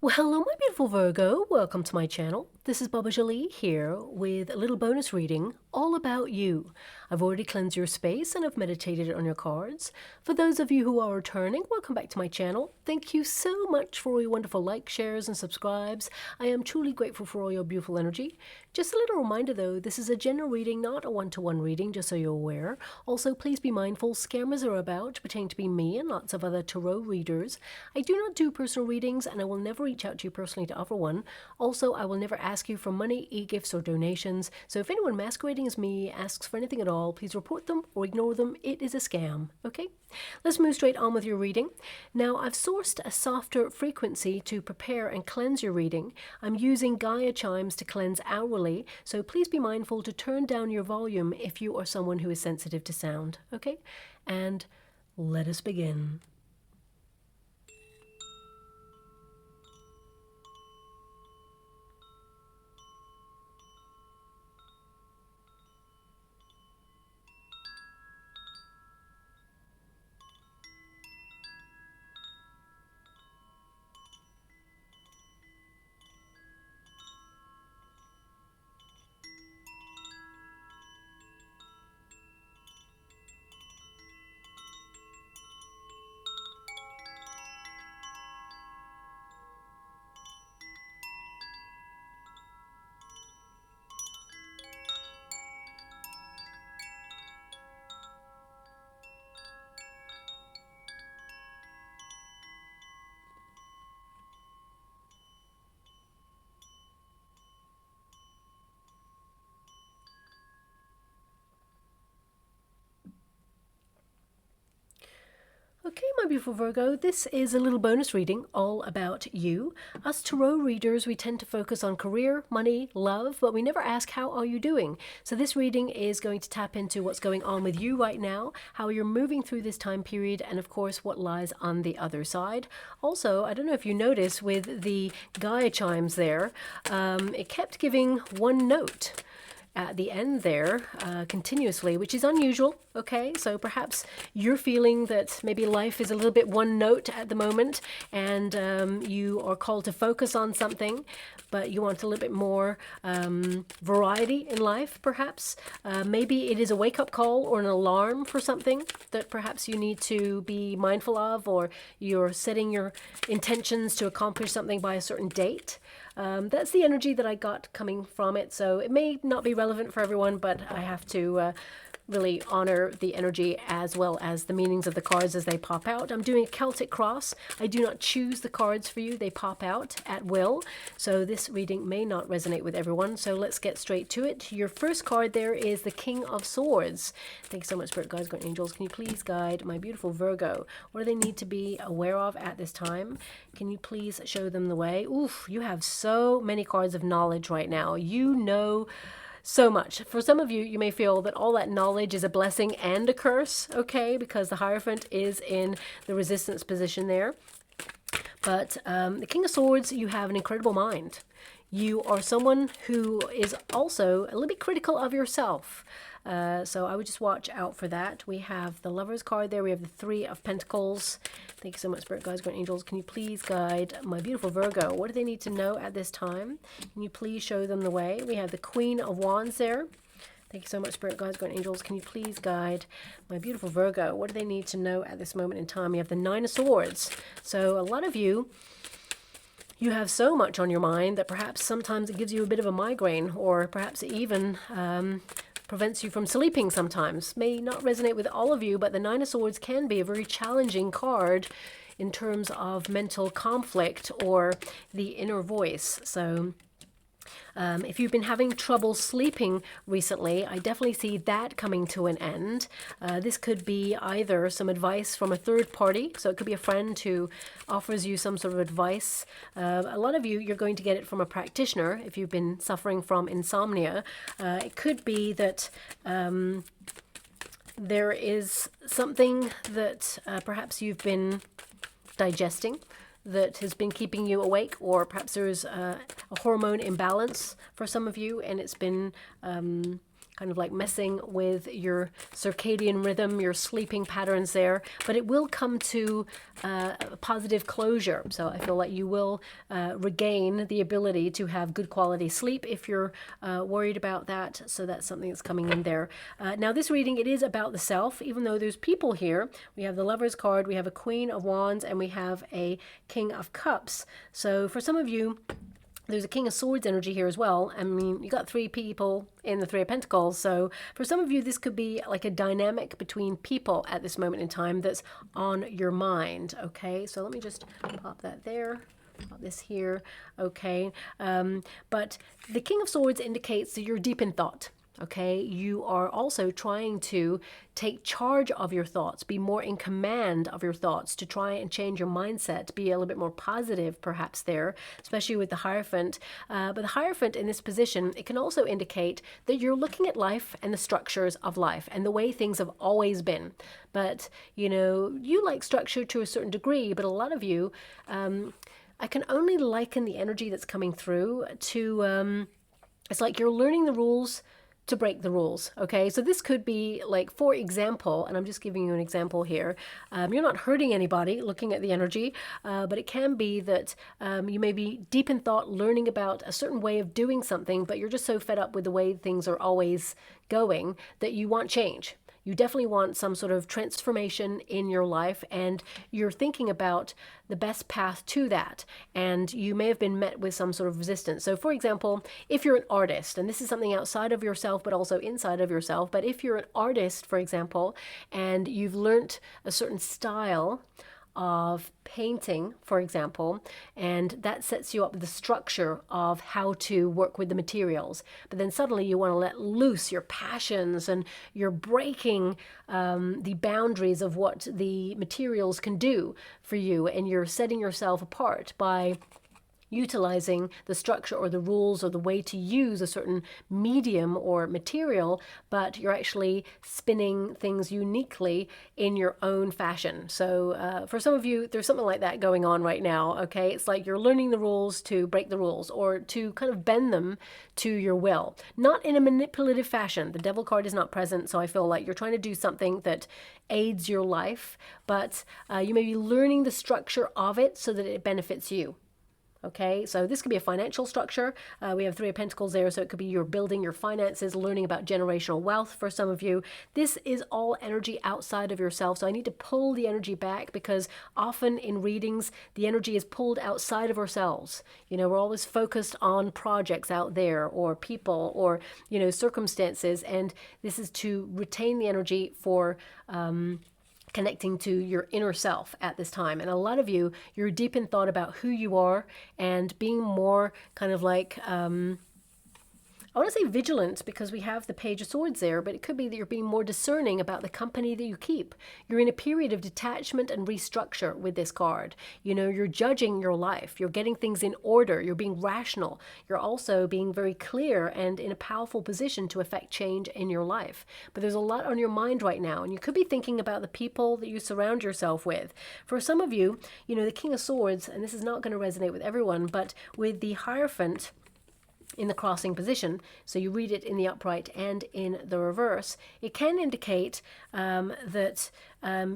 Well, hello, my beautiful Virgo. Welcome to my channel. This is Baba Jolie here with a little bonus reading all about you. I've already cleansed your space and I've meditated on your cards. For those of you who are returning, welcome back to my channel. Thank you so much for all your wonderful likes, shares, and subscribes. I am truly grateful for all your beautiful energy. Just a little reminder though, this is a general reading, not a one-to-one reading, just so you're aware. Also, please be mindful, scammers are about, pretending to be me and lots of other tarot readers. I do not do personal readings and I will never reach out to you personally to offer one. Also, I will never ask you for money, e-gifts, or donations. So if anyone masquerading as me asks for anything at all, please report them or ignore them. It is a scam, okay? Let's move straight on with your reading. Now, I've sourced a softer frequency to prepare and cleanse your reading. I'm using Gaia chimes to cleanse hourly, so please be mindful to turn down your volume if you are someone who is sensitive to sound, okay? And let us begin. Okay, my beautiful Virgo, this is a little bonus reading all about you. Us tarot readers, we tend to focus on career, money, love, but we never ask, how are you doing? So this reading is going to tap into what's going on with you right now, how you're moving through this time period, and of course, what lies on the other side. Also, I don't know if you noticed with the Gaia chimes there, it kept giving one note at the end there continuously, which is unusual, okay? So perhaps you're feeling that maybe life is a little bit one note at the moment and you are called to focus on something, but you want a little bit more variety in life, perhaps. Maybe it is a wake-up call or an alarm for something that perhaps you need to be mindful of, or you're setting your intentions to accomplish something by a certain date. That's the energy that I got coming from it, so it may not be relevant for everyone, but I have to really honor the energy as well as the meanings of the cards as they pop out. I'm doing a Celtic cross. I do not choose the cards for you. They pop out at will, so this reading may not resonate with everyone, so let's get straight to it. Your first card there is the King of Swords. Thanks so much, Spirit Guides, Guardian Angels. Can you please guide my beautiful Virgo? What do they need to be aware of at this time? Can you please show them the way? Oof, you have so many cards of knowledge right now. You know so much. For some of you, you may feel that all that knowledge is a blessing and a curse, okay, because the Hierophant is in the resistance position there. But the King of Swords, you have an incredible mind. You are someone who is also a little bit critical of yourself. So I would just watch out for that. We have the Lover's card there. We have the Three of Pentacles. Thank you so much, Spirit Guides, Guardian Angels. Can you please guide my beautiful Virgo? What do they need to know at this time? Can you please show them the way? We have the Queen of Wands there. Thank you so much, Spirit Guides, Guardian Angels. Can you please guide my beautiful Virgo? What do they need to know at this moment in time? We have the Nine of Swords. So a lot of you have so much on your mind that perhaps sometimes it gives you a bit of a migraine, or perhaps it even prevents you from sleeping sometimes. May not resonate with all of you, but the Nine of Swords can be a very challenging card in terms of mental conflict or the inner voice. So if you've been having trouble sleeping recently, I definitely see that coming to an end. This could be either some advice from a third party, so it could be a friend who offers you some sort of advice. A lot of you, you're going to get it from a practitioner if you've been suffering from insomnia. It could be that there is something that perhaps you've been digesting that has been keeping you awake, or perhaps there is a hormone imbalance for some of you and it's been kind of like messing with your circadian rhythm, your sleeping patterns there, but it will come to a positive closure. So I feel like you will regain the ability to have good quality sleep if you're worried about that. So that's something that's coming in there. Now this reading, it is about the self, even though there's people here. We have the Lover's card, we have a Queen of Wands, and we have a King of Cups. So for some of you, there's a King of Swords energy here as well. I mean, you got 3 people in the Three of Pentacles. So for some of you, this could be like a dynamic between people at this moment in time that's on your mind. Okay, so let me just pop that there. Pop this here. Okay, but the King of Swords indicates that you're deep in thought. Okay, you are also trying to take charge of your thoughts, be more in command of your thoughts, to try and change your mindset, be a little bit more positive perhaps there, especially with the Hierophant. But the Hierophant in this position, it can also indicate that you're looking at life and the structures of life and the way things have always been. But, you know, you like structure to a certain degree, but a lot of you, I can only liken the energy that's coming through to, it's like you're learning the rules to break the rules. Okay, so this could be like, for example, and I'm just giving you an example here, you're not hurting anybody looking at the energy, but it can be that you may be deep in thought, learning about a certain way of doing something, but you're just so fed up with the way things are always going that you want change. You definitely want some sort of transformation in your life, and you're thinking about the best path to that, and you may have been met with some sort of resistance. So for example, if you're an artist, and this is something outside of yourself but also inside of yourself, but if you're an artist, for example, and you've learnt a certain style of painting, for example, and that sets you up with the structure of how to work with the materials. But then suddenly you want to let loose your passions, and you're breaking the boundaries of what the materials can do for you, and you're setting yourself apart by utilizing the structure or the rules or the way to use a certain medium or material, but you're actually spinning things uniquely in your own fashion. So for some of you, there's something like that going on right now. Okay, it's like you're learning the rules to break the rules, or to kind of bend them to your will, not in a manipulative fashion. The Devil card is not present, so I feel like you're trying to do something that aids your life, but you may be learning the structure of it so that it benefits you. Okay, so this could be a financial structure. We have Three of Pentacles there, so it could be you're building your finances, learning about generational wealth for some of you. This is all energy outside of yourself, so I need to pull the energy back, because often in readings, the energy is pulled outside of ourselves. You know, we're always focused on projects out there, or people, or, you know, circumstances, and this is to retain the energy for connecting to your inner self at this time. And a lot of you, you're deep in thought about who you are, and being more kind of like, I want to say vigilant, because we have the Page of Swords there, but it could be that you're being more discerning about the company that you keep. You're in a period of detachment and restructure with this card. You know, you're judging your life. You're getting things in order. You're being rational. You're also being very clear and in a powerful position to affect change in your life. But there's a lot on your mind right now, and you could be thinking about the people that you surround yourself with. For some of you, you know, the King of Swords, and this is not going to resonate with everyone, but with the Hierophant in the crossing position, so you read it in the upright and in the reverse, it can indicate that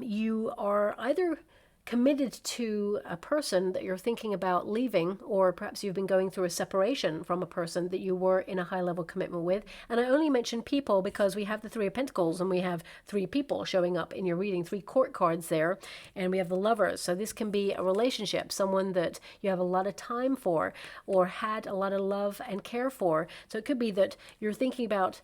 you are either committed to a person that you're thinking about leaving, or perhaps you've been going through a separation from a person that you were in a high-level commitment with. And I only mention people because we have the Three of Pentacles, and we have 3 people showing up in your reading, 3 court cards there, and we have the Lovers. So this can be a relationship, someone that you have a lot of time for, or had a lot of love and care for. So it could be that you're thinking about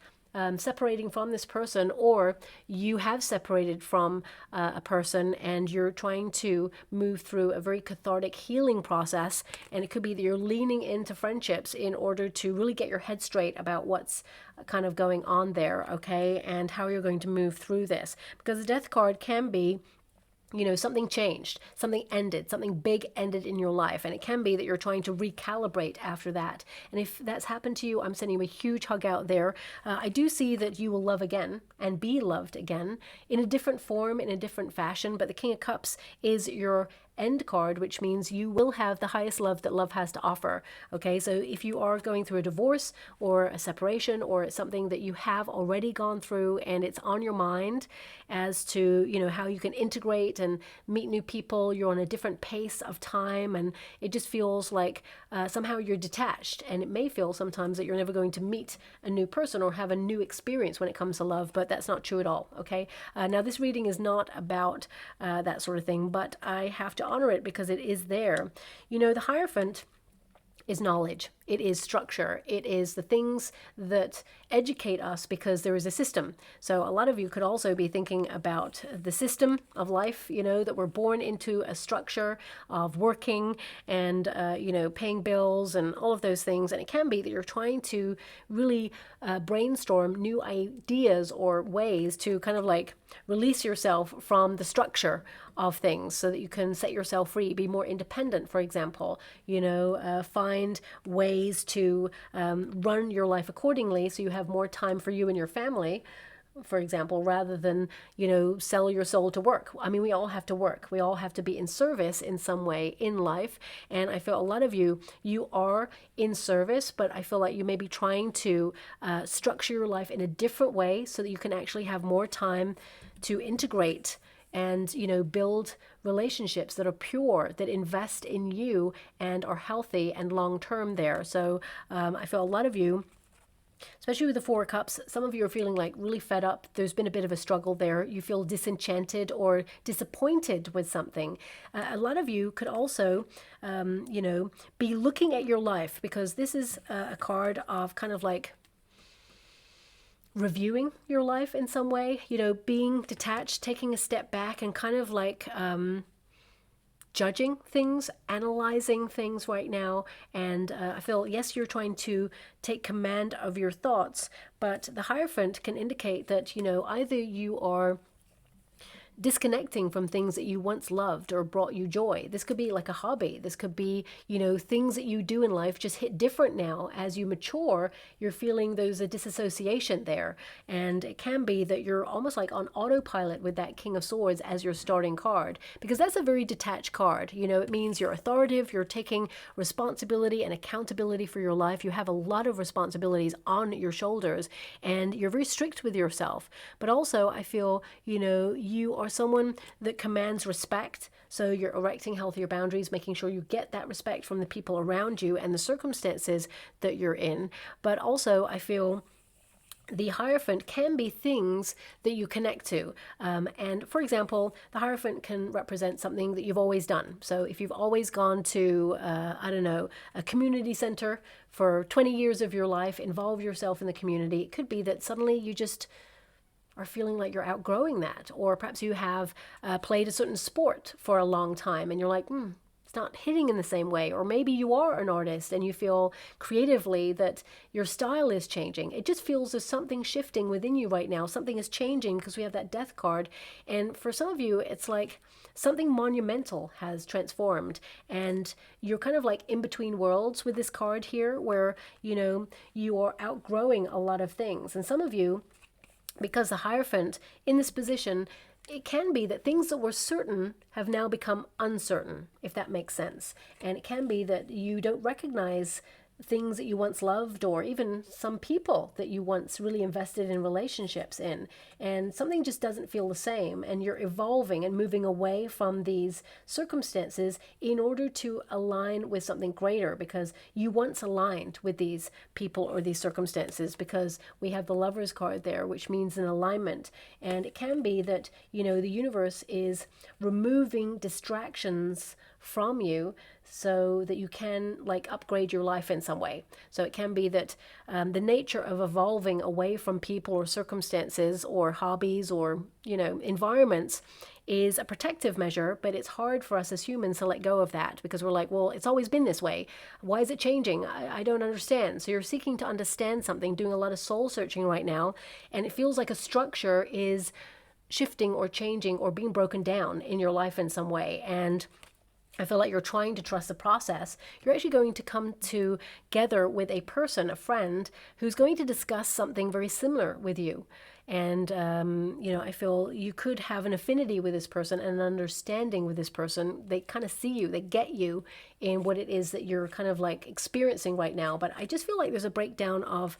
separating from this person, or you have separated from a person and you're trying to move through a very cathartic healing process. And it could be that you're leaning into friendships in order to really get your head straight about what's kind of going on there, okay, and how you're going to move through this. Because the Death card can be, you know, something changed, something ended, something big ended in your life. And it can be that you're trying to recalibrate after that. And if that's happened to you, I'm sending you a huge hug out there. I do see that you will love again and be loved again in a different form, in a different fashion. But the King of Cups is your end card, which means you will have the highest love that love has to offer. Okay, so if you are going through a divorce or a separation, or it's something that you have already gone through and it's on your mind as to, you know, how you can integrate and meet new people, you're on a different pace of time, and it just feels like somehow you're detached, and it may feel sometimes that you're never going to meet a new person or have a new experience when it comes to love, but that's not true at all. Okay, now this reading is not about that sort of thing, but I have to honor it because it is there. You know, the Hierophant is knowledge. It is structure. It is the things that educate us because there is a system. So a lot of you could also be thinking about the system of life, you know, that we're born into a structure of working and, you know, paying bills and all of those things. And it can be that you're trying to really brainstorm new ideas or ways to kind of like release yourself from the structure of things so that you can set yourself free, be more independent, for example, you know, find ways to run your life accordingly so you have more time for you and your family, for example, rather than, you know, sell your soul to work. I mean, we all have to work. We all have to be in service in some way in life. And I feel a lot of you are in service, but I feel like you may be trying to structure your life in a different way so that you can actually have more time to integrate and, you know, build relationships that are pure, that invest in you and are healthy and long-term there. So I feel a lot of you, especially with the Four of Cups, some of you are feeling like really fed up. There's been a bit of a struggle there. You feel disenchanted or disappointed with something. A lot of you could also, you know, be looking at your life, because this is a card of kind of like reviewing your life in some way, you know, being detached, taking a step back and kind of like judging things, analyzing things right now. And I feel, yes, you're trying to take command of your thoughts, but the Hierophant can indicate that, you know, either you are disconnecting from things that you once loved or brought you joy. This could be like a hobby. This could be, you know, things that you do in life just hit different now. As you mature, you're feeling there's a disassociation there. And it can be that you're almost like on autopilot with that King of Swords as your starting card, because that's a very detached card. You know, it means you're authoritative, you're taking responsibility and accountability for your life. You have a lot of responsibilities on your shoulders and you're very strict with yourself. But also I feel, you know, you are someone that commands respect. So you're erecting healthier boundaries, making sure you get that respect from the people around you and the circumstances that you're in. But also I feel the Hierophant can be things that you connect to. And for example, the Hierophant can represent something that you've always done. So if you've always gone to, I don't know, a community center for 20 years of your life, involve yourself in the community, it could be that suddenly you just are feeling like you're outgrowing that. Or perhaps you have played a certain sport for a long time and you're like, it's not hitting in the same way. Or maybe you are an artist and you feel creatively that your style is changing. It just feels there's something shifting within you right now. Something is changing because we have that Death card. And for some of you, it's like something monumental has transformed. And you're kind of like in between worlds with this card here where, you know, you are outgrowing a lot of things. And some of you, because the Hierophant in this position, it can be that things that were certain have now become uncertain, if that makes sense. And it can be that you don't recognize things that you once loved, or even some people that you once really invested in relationships in, and something just doesn't feel the same, and you're evolving and moving away from these circumstances in order to align with something greater, because you once aligned with these people or these circumstances, because we have the Lover's card there, which means an alignment. And it can be that, you know, the universe is removing distractions from you so that you can like upgrade your life in some way. So it can be that the nature of evolving away from people or circumstances or hobbies or, you know, environments is a protective measure, but it's hard for us as humans to let go of that, because we're like, well, it's always been this way. Why is it changing? I don't understand. So you're seeking to understand something, doing a lot of soul searching right now, and it feels like a structure is shifting or changing or being broken down in your life in some way. And I feel like you're trying to trust the process. You're actually going to come together with a person, a friend, who's going to discuss something very similar with you. And, I feel you could have an affinity with this person and an understanding with this person. They kind of see you, they get you in what it is that you're kind of like experiencing right now. But I just feel like there's a breakdown of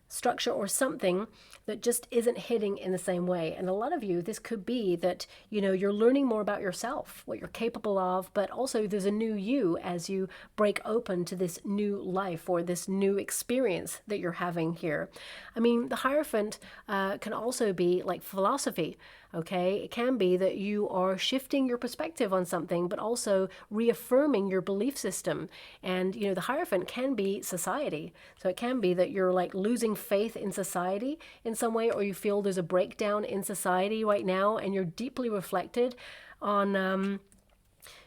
structure or something that just isn't hitting in the same way. And a lot of you, this could be that, you're learning more about yourself, what you're capable of, but also there's a new you as you break open to this new life or this new experience that you're having here. I mean, the Hierophant can also be like philosophy. Okay, it can be that you are shifting your perspective on something, but also reaffirming your belief system. And, the Hierophant can be society. So it can be that you're like losing faith in society in some way, or you feel there's a breakdown in society right now, and you're deeply reflected on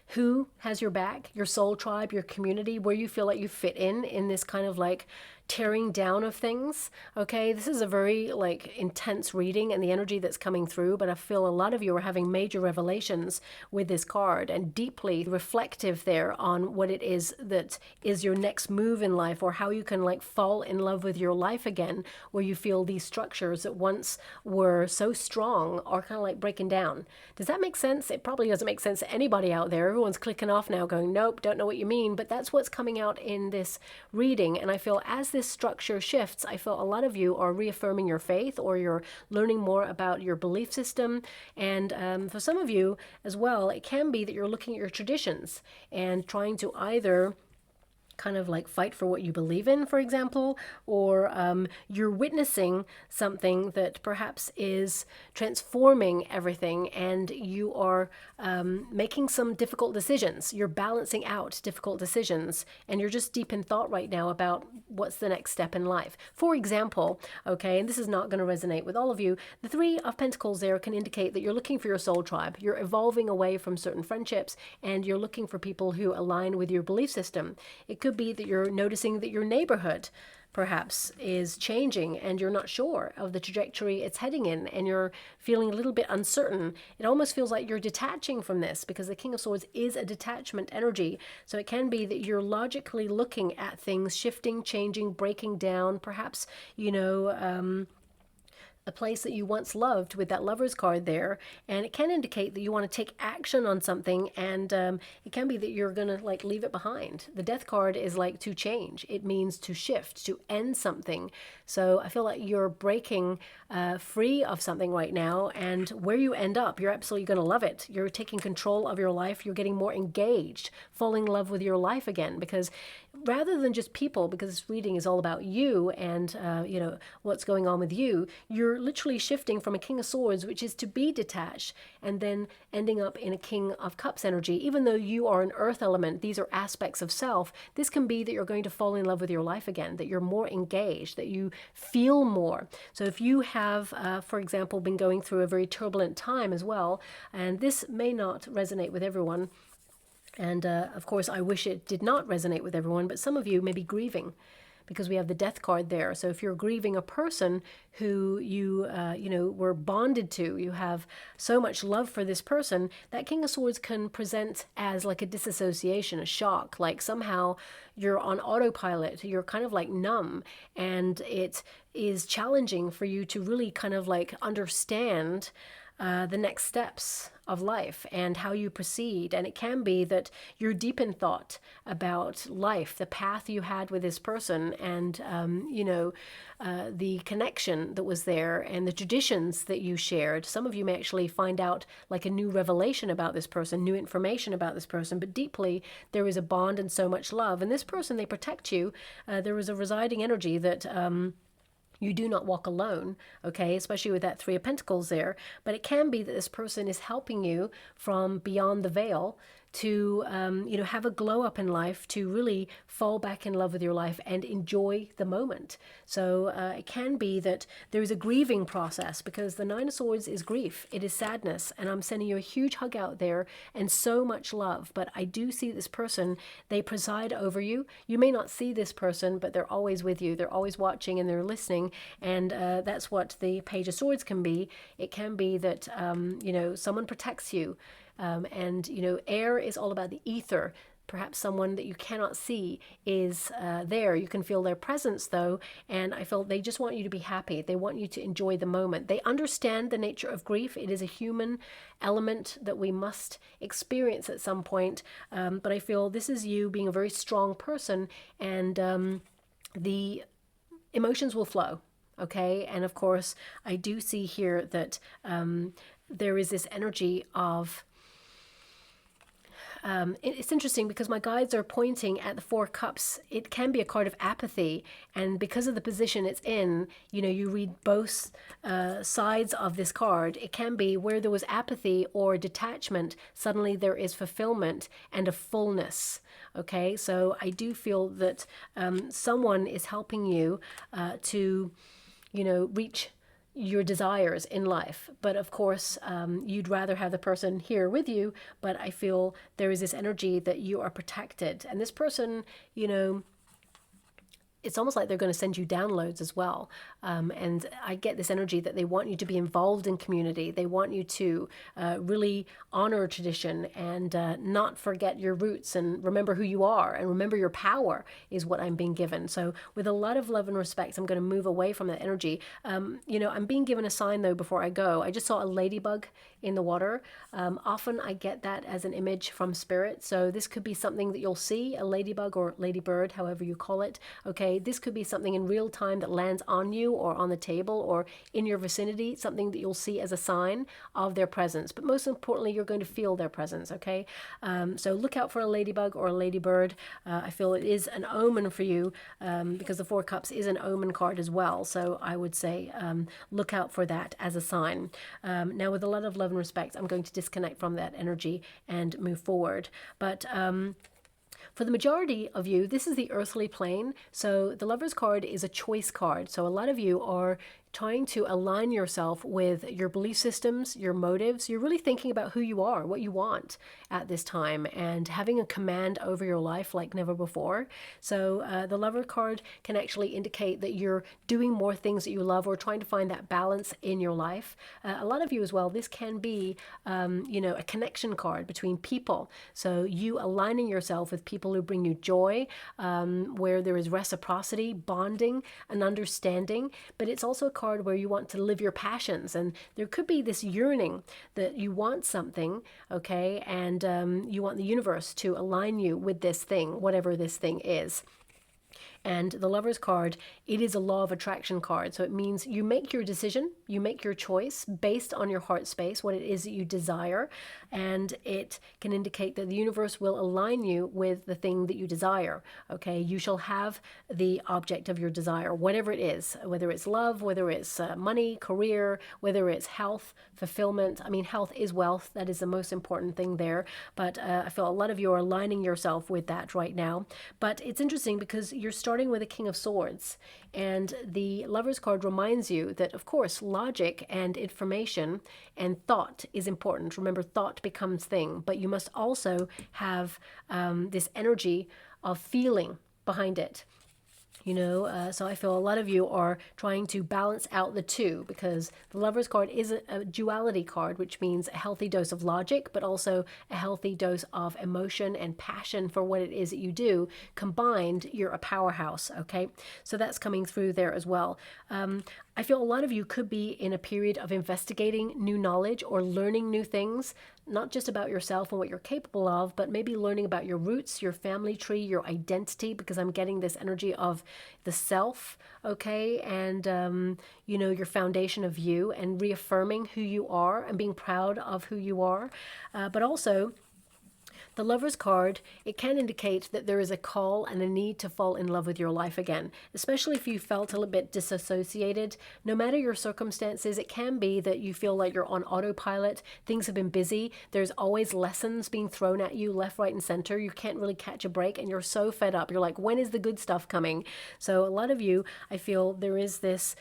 who has your back, your soul tribe, your community, where you feel like you fit in this kind of like tearing down of things. Okay, this is a very like intense reading and the energy that's coming through, but I feel a lot of you are having major revelations with this card and deeply reflective there on what it is that is your next move in life, or how you can like fall in love with your life again, where you feel these structures that once were so strong are kind of like breaking down. Does that make sense? It probably doesn't make sense to anybody out there. Everyone's clicking off now going, nope, don't know what you mean, but that's what's coming out in this reading. And I feel as this structure shifts, I feel a lot of you are reaffirming your faith, or you're learning more about your belief system. And for some of you as well, it can be that you're looking at your traditions and trying to either kind of like fight for what you believe in, for example, or you're witnessing something that perhaps is transforming everything, and you are making some difficult decisions. You're balancing out difficult decisions, and you're just deep in thought right now about what's the next step in life. For example, okay, and this is not going to resonate with all of you, the Three of Pentacles there can indicate that you're looking for your soul tribe. You're evolving away from certain friendships, and you're looking for people who align with your belief system. It could be that you're noticing that your neighborhood perhaps is changing and you're not sure of the trajectory it's heading in, and you're feeling a little bit uncertain. It almost feels like you're detaching from this, because the King of Swords is a detachment energy. So it can be that you're logically looking at things shifting, changing, breaking down, perhaps, a place that you once loved with that Lover's card there, and it can indicate that you want to take action on something, and it can be that you're gonna like leave it behind. The Death card is like to change. It means to shift, to end something. So I feel like you're breaking free of something right now, and where you end up, you're absolutely gonna love it. You're taking control of your life. You're getting more engaged, falling in love with your life again, because rather than just people, because this reading is all about you and what's going on with you, you're literally shifting from a King of Swords, which is to be detached, and then ending up in a King of Cups energy. Even though you are an earth element, these are aspects of self. This can be that you're going to fall in love with your life again, that you're more engaged, that you feel more. So if you have, for example, been going through a very turbulent time as well, and this may not resonate with everyone, and of course, I wish it did not resonate with everyone, but some of you may be grieving, because we have the Death card there. So if you're grieving a person who you were bonded to, you have so much love for this person, that King of Swords can present as like a disassociation, a shock, like somehow you're on autopilot, you're kind of like numb, and it is challenging for you to really kind of like understand the next steps of life and how you proceed. And it can be that you're deep in thought about life, the path you had with this person, and the connection that was there, and the traditions that you shared. Some of you may actually find out like a new revelation about this person, new information about this person, but deeply there is a bond and so much love. And this person, they protect you. There is a residing energy that you do not walk alone, okay, especially with that Three of Pentacles there. But it can be that this person is helping you from beyond the veil to, have a glow up in life, to really fall back in love with your life and enjoy the moment. So it can be that there is a grieving process, because the Nine of Swords is grief. It is sadness. And I'm sending you a huge hug out there and so much love. But I do see this person, they preside over you. You may not see this person, but they're always with you. They're always watching and they're listening. And that's what the Page of Swords can be. It can be that, someone protects you. And, you know, air is all about the ether. Perhaps someone that you cannot see is there. You can feel their presence though, and I feel they just want you to be happy. They want you to enjoy the moment. They understand the nature of grief. It is a human element that we must experience at some point, but I feel this is you being a very strong person, and the emotions will flow. Okay, and of course I do see here that there is this energy of it's interesting because my guides are pointing at the Four Cups. It can be a card of apathy, and because of the position it's in, you know, you read both sides of this card. It can be where there was apathy or detachment, suddenly there is fulfillment and a fullness. Okay, so I do feel that someone is helping you to, you know, reach your desires in life. But of course, you'd rather have the person here with you, but I feel there is this energy that you are protected. And this person, you know, it's almost like they're going to send you downloads as well. And I get this energy that they want you to be involved in community. They want you to really honor tradition and not forget your roots and remember who you are and remember your power is what I'm being given. So with a lot of love and respect, I'm going to move away from that energy. You know, I'm being given a sign though before I go. I just saw a ladybug in the water. Often I get that as an image from spirit. So this could be something that you'll see, a ladybug or ladybird, however you call it. Okay, this could be something in real time that lands on you or on the table or in your vicinity, something that you'll see as a sign of their presence. But most importantly, you're going to feel their presence, okay? So look out for a ladybug or a ladybird. I feel it is an omen for you because the Four Cups is an omen card as well. So I would say look out for that as a sign. Now, with a lot of love and respect, I'm going to disconnect from that energy and move forward. But for the majority of you, this is the earthly plane. So the Lover's card is a choice card. So a lot of you are trying to align yourself with your belief systems, your motives. You're really thinking about who you are, what you want at this time, and having a command over your life like never before. So the Lover card can actually indicate that you're doing more things that you love or trying to find that balance in your life. A lot of you as well, this can be, you know, a connection card between people. So you aligning yourself with people who bring you joy, where there is reciprocity, bonding, and understanding. But it's also a card where you want to live your passions, and there could be this yearning that you want something, okay, and you want the universe to align you with this thing, whatever this thing is. And the Lover's card, it is a law of attraction card. So it means you make your decision, you make your choice based on your heart space, what it is that you desire. And it can indicate that the universe will align you with the thing that you desire. Okay, you shall have the object of your desire, whatever it is, whether it's love, whether it's money, career, whether it's health, fulfillment. I mean, health is wealth. That is the most important thing there. But I feel a lot of you are aligning yourself with that right now. But it's interesting because you're starting with a King of Swords, and the Lover's card reminds you that, of course, logic and information and thought is important. Remember, thought becomes thing, but you must also have this energy of feeling behind it. You know, so I feel a lot of you are trying to balance out the two, because the Lover's card is a duality card, which means a healthy dose of logic, but also a healthy dose of emotion and passion for what it is that you do. Combined, you're a powerhouse, okay? So that's coming through there as well. I feel a lot of you could be in a period of investigating new knowledge or learning new things, not just about yourself and what you're capable of, but maybe learning about your roots, your family tree, your identity, because I'm getting this energy of the self, okay? And, you know, your foundation of you, and reaffirming who you are and being proud of who you are. But also, the Lover's card, it can indicate that there is a call and a need to fall in love with your life again, especially if you felt a little bit disassociated. No matter your circumstances, it can be that you feel like you're on autopilot. Things have been busy. There's always lessons being thrown at you left, right, and center. You can't really catch a break, and you're so fed up. You're like, when is the good stuff coming? So a lot of you, I feel there is this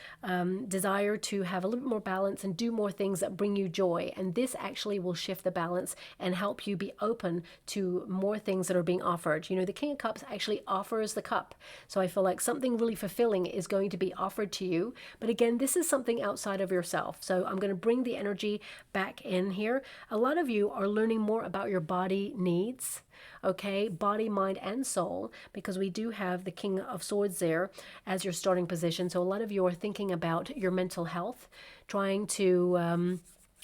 desire to have a little bit more balance and do more things that bring you joy. And this actually will shift the balance and help you be open to more things that are being offered. You know, the King of Cups actually offers the cup. So I feel like something really fulfilling is going to be offered to you. But again, this is something outside of yourself. So I'm going to bring the energy back in here. A lot of you are learning more about your body needs. Okay, body, mind, and soul, because we do have the King of Swords there as your starting position. So a lot of you are thinking about your mental health, trying to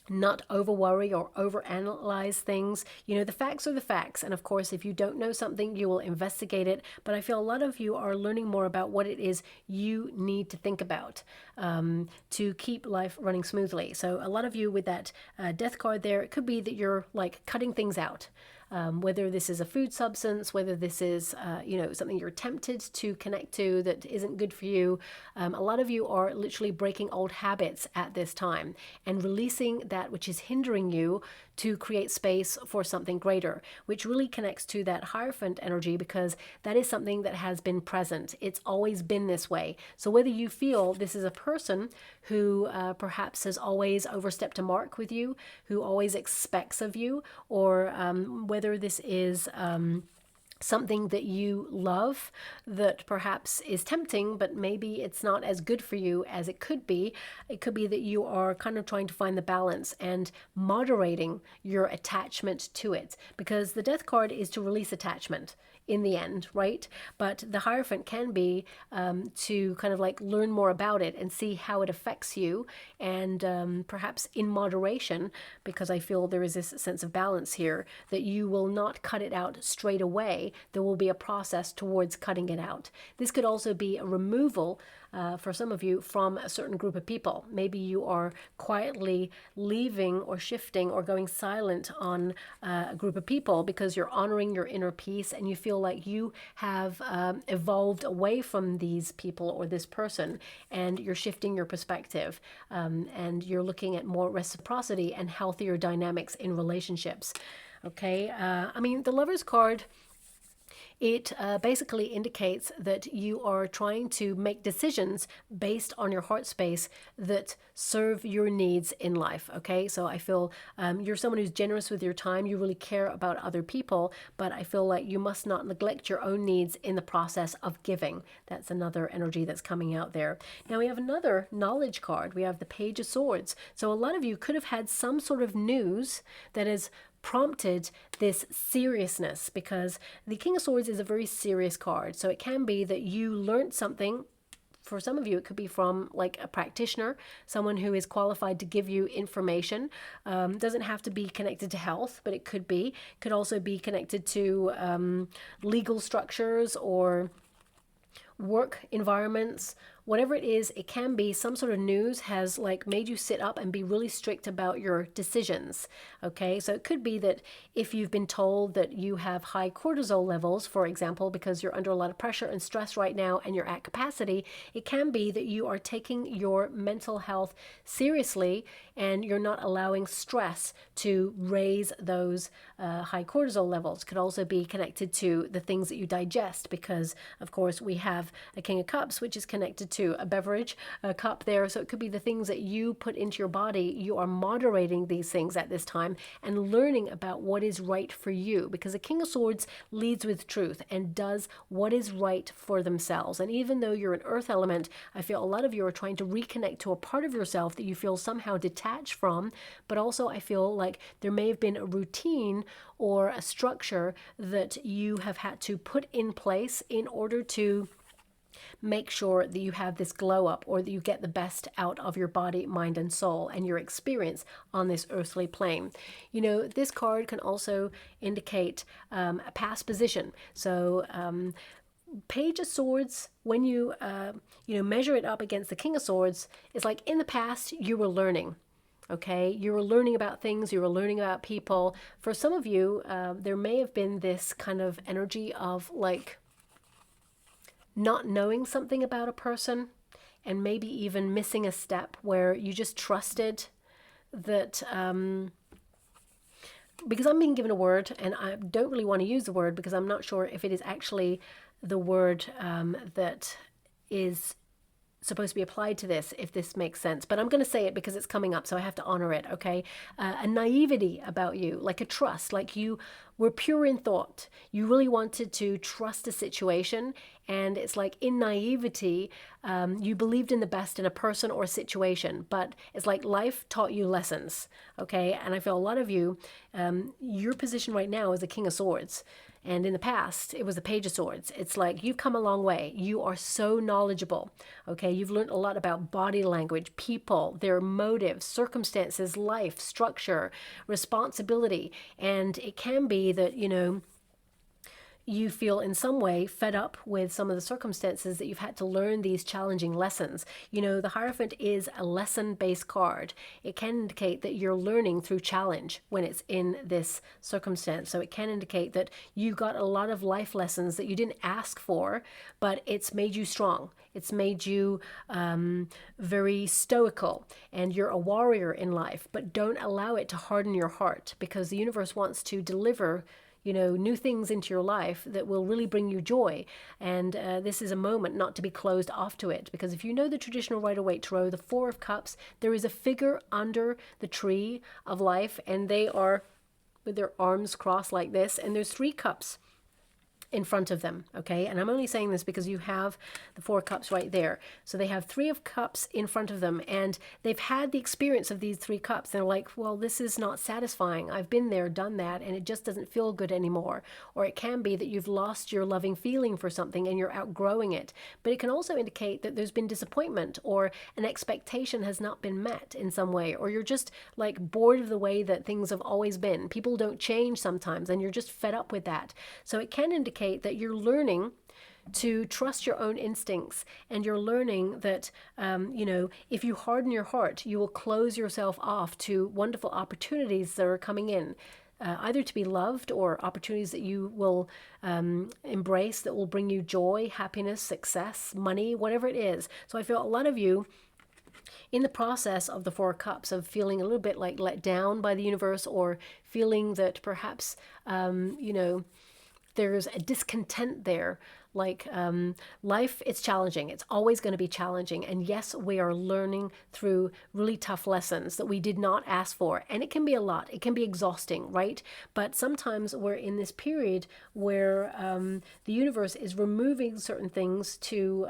not over worry or over analyze things. You know, the facts are the facts. And of course, if you don't know something, you will investigate it. But I feel a lot of you are learning more about what it is you need to think about to keep life running smoothly. So a lot of you with that death card there, it could be that you're like cutting things out. Whether this is a food substance, whether this is, you know, something you're tempted to connect to that isn't good for you. A lot of you are literally breaking old habits at this time and releasing that which is hindering you to create space for something greater, which really connects to that Hierophant energy, because that is something that has been present. It's always been this way. So whether you feel this is a person who perhaps has always overstepped a mark with you, who always expects of you, or whether this is something that you love that perhaps is tempting, but maybe it's not as good for you as it could be. It could be that you are kind of trying to find the balance and moderating your attachment to it, because the Death card is to release attachment in the end, right? But the Hierophant can be to kind of like learn more about it and see how it affects you, and perhaps in moderation, because I feel there is this sense of balance here, that you will not cut it out straight away. There will be a process towards cutting it out. This could also be a removal for some of you from a certain group of people. Maybe you are quietly leaving or shifting or going silent on a group of people because you're honoring your inner peace and you feel like you have evolved away from these people or this person, and you're shifting your perspective, and you're looking at more reciprocity and healthier dynamics in relationships. Okay, I mean, the Lover's card, it basically indicates that you are trying to make decisions based on your heart space that serve your needs in life. Okay, so I feel you're someone who's generous with your time. You really care about other people, but I feel like you must not neglect your own needs in the process of giving. That's another energy that's coming out there. Now we have another knowledge card. We have the Page of Swords. So a lot of you could have had some sort of news that is prompted this seriousness, because the King of Swords is a very serious card. So it can be that you learned something. For some of you, it could be from like a practitioner, someone who is qualified to give you information. Doesn't have to be connected to health, but it could be. Could also be connected to legal structures or work environments. Whatever it is, it can be some sort of news has like made you sit up and be really strict about your decisions. Okay, so it could be that if you've been told that you have high cortisol levels, for example, because you're under a lot of pressure and stress right now and you're at capacity, it can be that you are taking your mental health seriously and you're not allowing stress to raise those high cortisol levels. Could also be connected to the things that you digest, because of course we have a King of Cups, which is connected to a beverage, a cup there. So it could be the things that you put into your body. You are moderating these things at this time and learning about what is right for you, because the King of Swords leads with truth and does what is right for themselves. And even though you're an earth element, I feel a lot of you are trying to reconnect to a part of yourself that you feel somehow detached from, but also I feel like there may have been a routine or a structure that you have had to put in place in order to make sure that you have this glow up, or that you get the best out of your body, mind, and soul and your experience on this earthly plane. You know, this card can also indicate a past position. So Page of Swords, when you measure it up against the King of Swords, it's like in the past you were learning. Okay, you were learning about things, you were learning about people. For some of you, there may have been this kind of energy of like not knowing something about a person, and maybe even missing a step where you just trusted that, because I'm being given a word and I don't really want to use the word because I'm not sure if it is actually the word that is supposed to be applied to this, if this makes sense, but I'm going to say it because it's coming up, so I have to honor it. Okay, a naivety about you, like a trust, like you were pure in thought. You really wanted to trust a situation, and it's like in naivety, you believed in the best in a person or a situation, but it's like life taught you lessons, okay? And I feel a lot of you, your position right now is the King of Swords. And in the past, it was the Page of Swords. It's like you've come a long way. You are so knowledgeable, okay? You've learned a lot about body language, people, their motives, circumstances, life, structure, responsibility. And it can be that, you feel in some way fed up with some of the circumstances that you've had to learn these challenging lessons. The Hierophant is a lesson-based card. It can indicate that you're learning through challenge when it's in this circumstance. So it can indicate that you got a lot of life lessons that you didn't ask for, but it's made you strong. It's made you very stoical, and you're a warrior in life, but don't allow it to harden your heart, because the universe wants to deliver new things into your life that will really bring you joy. And this is a moment not to be closed off to it, because if you know the traditional Rider-Waite Tarot, the Four of Cups, there is a figure under the tree of life, and they are with their arms crossed like this, and there's 3 cups in front of them, okay? And I'm only saying this because you have the 4 cups right there. So they have 3 of cups in front of them, and they've had the experience of these 3 cups. They're like, well, this is not satisfying. I've been there, done that, and it just doesn't feel good anymore. Or it can be that you've lost your loving feeling for something and you're outgrowing it. But it can also indicate that there's been disappointment, or an expectation has not been met in some way, or you're just like bored of the way that things have always been. People don't change sometimes, and you're just fed up with that. So it can indicate that you're learning to trust your own instincts, and you're learning that, if you harden your heart, you will close yourself off to wonderful opportunities that are coming in, either to be loved or opportunities that you will embrace that will bring you joy, happiness, success, money, whatever it is. So I feel a lot of you, in the process of the 4 cups, of feeling a little bit like let down by the universe, or feeling that perhaps, there's a discontent there. Like life, it's challenging. It's always going to be challenging. And yes, we are learning through really tough lessons that we did not ask for. And it can be a lot. It can be exhausting, right? But sometimes we're in this period where the universe is removing certain things to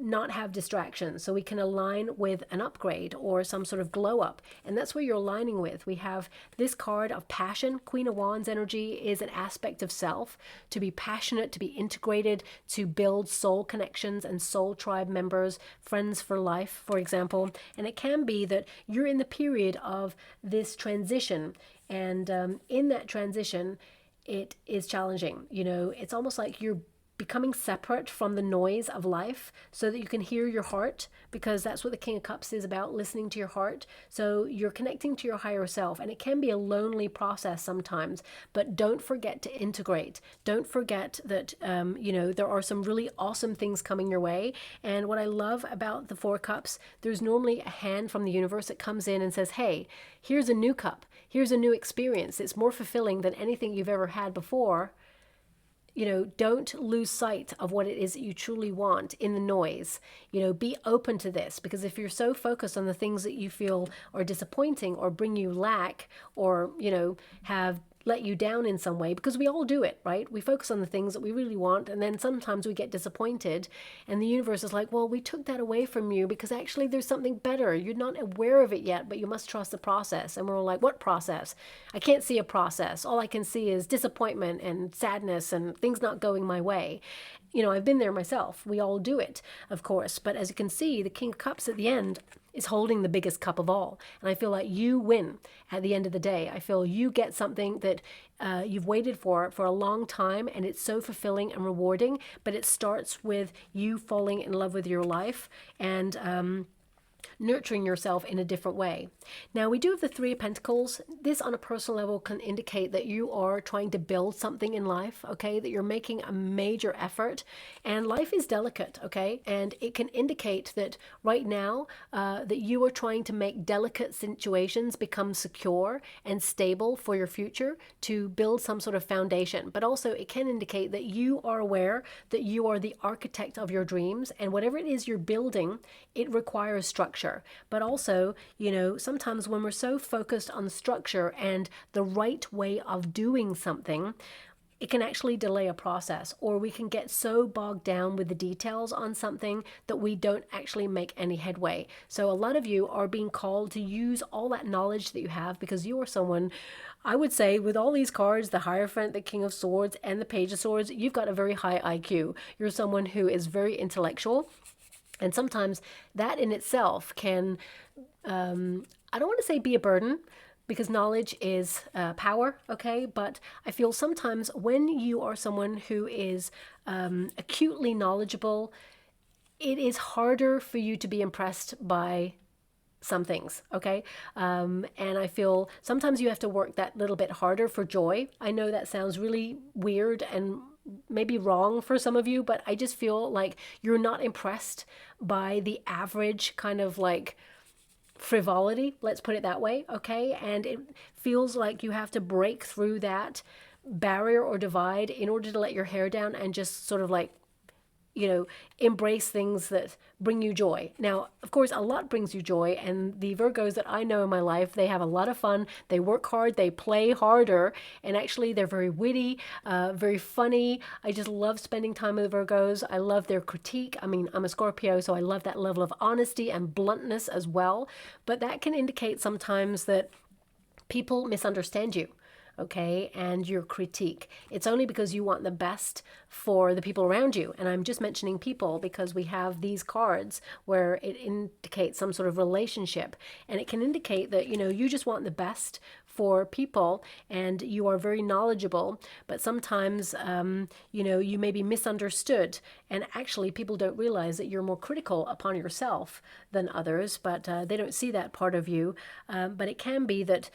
not have distractions, so we can align with an upgrade or some sort of glow up. And that's where you're aligning with. We have this card of passion. Queen of Wands energy is an aspect of self, to be passionate, to be integrated, to build soul connections and soul tribe members, friends for life, for example. And it can be that you're in the period of this transition, and in that transition, it is challenging. It's almost like you're becoming separate from the noise of life so that you can hear your heart, because that's what the King of Cups is about, listening to your heart. So you're connecting to your higher self, and it can be a lonely process sometimes, but don't forget to integrate. Don't forget that, there are some really awesome things coming your way. And what I love about the 4 cups, there's normally a hand from the universe that comes in and says, hey, here's a new cup. Here's a new experience. It's more fulfilling than anything you've ever had before. Don't lose sight of what it is that you truly want in the noise. Be open to this, because if you're so focused on the things that you feel are disappointing or bring you lack, or, have let you down in some way, because we all do it, right? We focus on the things that we really want, and then sometimes we get disappointed, and the universe is like, well, we took that away from you because actually there's something better. You're not aware of it yet, but you must trust the process. And we're all like, what process? I can't see a process. All I can see is disappointment and sadness and things not going my way. I've been there myself. We all do it, of course. But as you can see, the King of Cups at the end is holding the biggest cup of all. And I feel like you win at the end of the day. I feel you get something that you've waited for a long time, and it's so fulfilling and rewarding. But it starts with you falling in love with your life and nurturing yourself in a different way. Now, we do have the 3 of Pentacles. This on a personal level can indicate that you are trying to build something in life, okay? That you're making a major effort, and life is delicate, okay? And it can indicate that right now that you are trying to make delicate situations become secure and stable for your future, to build some sort of foundation. But also it can indicate that you are aware that you are the architect of your dreams, and whatever it is you're building, it requires structure. structure. But also, you know, sometimes when we're so focused on structure and the right way of doing something, it can actually delay a process, or we can get so bogged down with the details on something that we don't actually make any headway. So a lot of you are being called to use all that knowledge that you have, because you are someone, I would say, with all these cards, the Hierophant, the King of Swords, and the Page of Swords, you've got a very high IQ. You're someone who is very intellectual. And sometimes that in itself can, I don't want to say be a burden, because knowledge is power, okay? But I feel sometimes when you are someone who is acutely knowledgeable, it is harder for you to be impressed by some things, okay? And I feel sometimes you have to work that little bit harder for joy. I know that sounds really weird and maybe wrong for some of you, but I just feel like you're not impressed by the average kind of like frivolity, let's put it that way, okay? And it feels like you have to break through that barrier or divide in order to let your hair down and just sort of like, you know, embrace things that bring you joy. Now, of course, a lot brings you joy, and the Virgos that I know in my life, they have a lot of fun, they work hard, they play harder, and actually they're very witty, very funny. I just love spending time with Virgos. I love their critique. I mean, I'm a Scorpio, so I love that level of honesty and bluntness as well, but that can indicate sometimes that people misunderstand you, okay, and your critique. It's only because you want the best for the people around you. And I'm just mentioning people because we have these cards where it indicates some sort of relationship, and it can indicate that, you know, you just want the best for people and you are very knowledgeable, but sometimes, you know, you may be misunderstood, and actually people don't realize that you're more critical upon yourself than others, but they don't see that part of you. But it can be that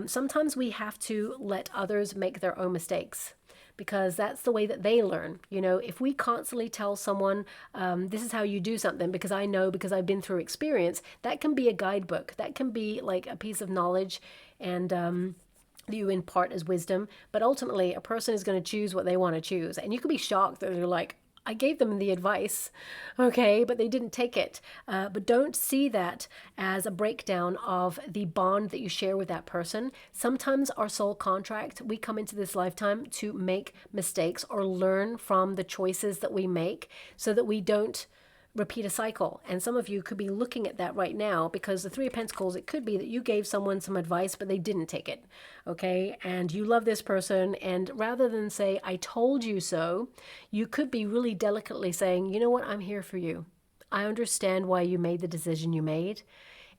sometimes we have to let others make their own mistakes, because that's the way that they learn. You know, if we constantly tell someone, this is how you do something because I know, because I've been through experience, that can be a guidebook. That can be like a piece of knowledge, and that you impart as wisdom. But ultimately, a person is going to choose what they want to choose. And you could be shocked that they're like, I gave them the advice, okay, but they didn't take it. But don't see that as a breakdown of the bond that you share with that person. Sometimes our soul contract, we come into this lifetime to make mistakes or learn from the choices that we make so that we don't repeat a cycle. And some of you could be looking at that right now, because the Three of Pentacles, it could be that you gave someone some advice, but they didn't take it, okay? And you love this person, and rather than say, I told you so, you could be really delicately saying, you know what, I'm here for you. I understand why you made the decision you made.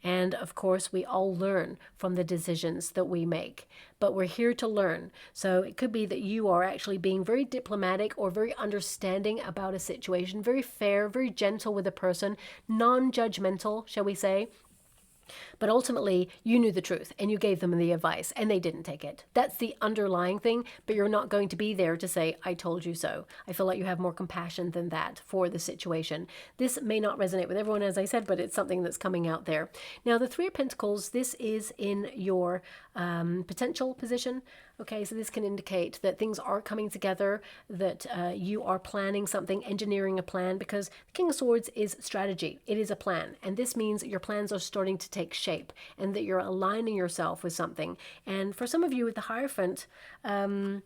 And of course, we all learn from the decisions that we make, but we're here to learn. So it could be that you are actually being very diplomatic or very understanding about a situation, very fair, very gentle with a person, non-judgmental, shall we say. But ultimately, you knew the truth and you gave them the advice and they didn't take it. That's the underlying thing, but you're not going to be there to say, I told you so. I feel like you have more compassion than that for the situation. This may not resonate with everyone, as I said, but it's something that's coming out there. Now, the Three of Pentacles, this is in your potential position. Okay, so this can indicate that things are coming together, that you are planning something, engineering a plan, because the King of Swords is strategy. It is a plan. And this means that your plans are starting to take shape and that you're aligning yourself with something. And for some of you with the Hierophant, I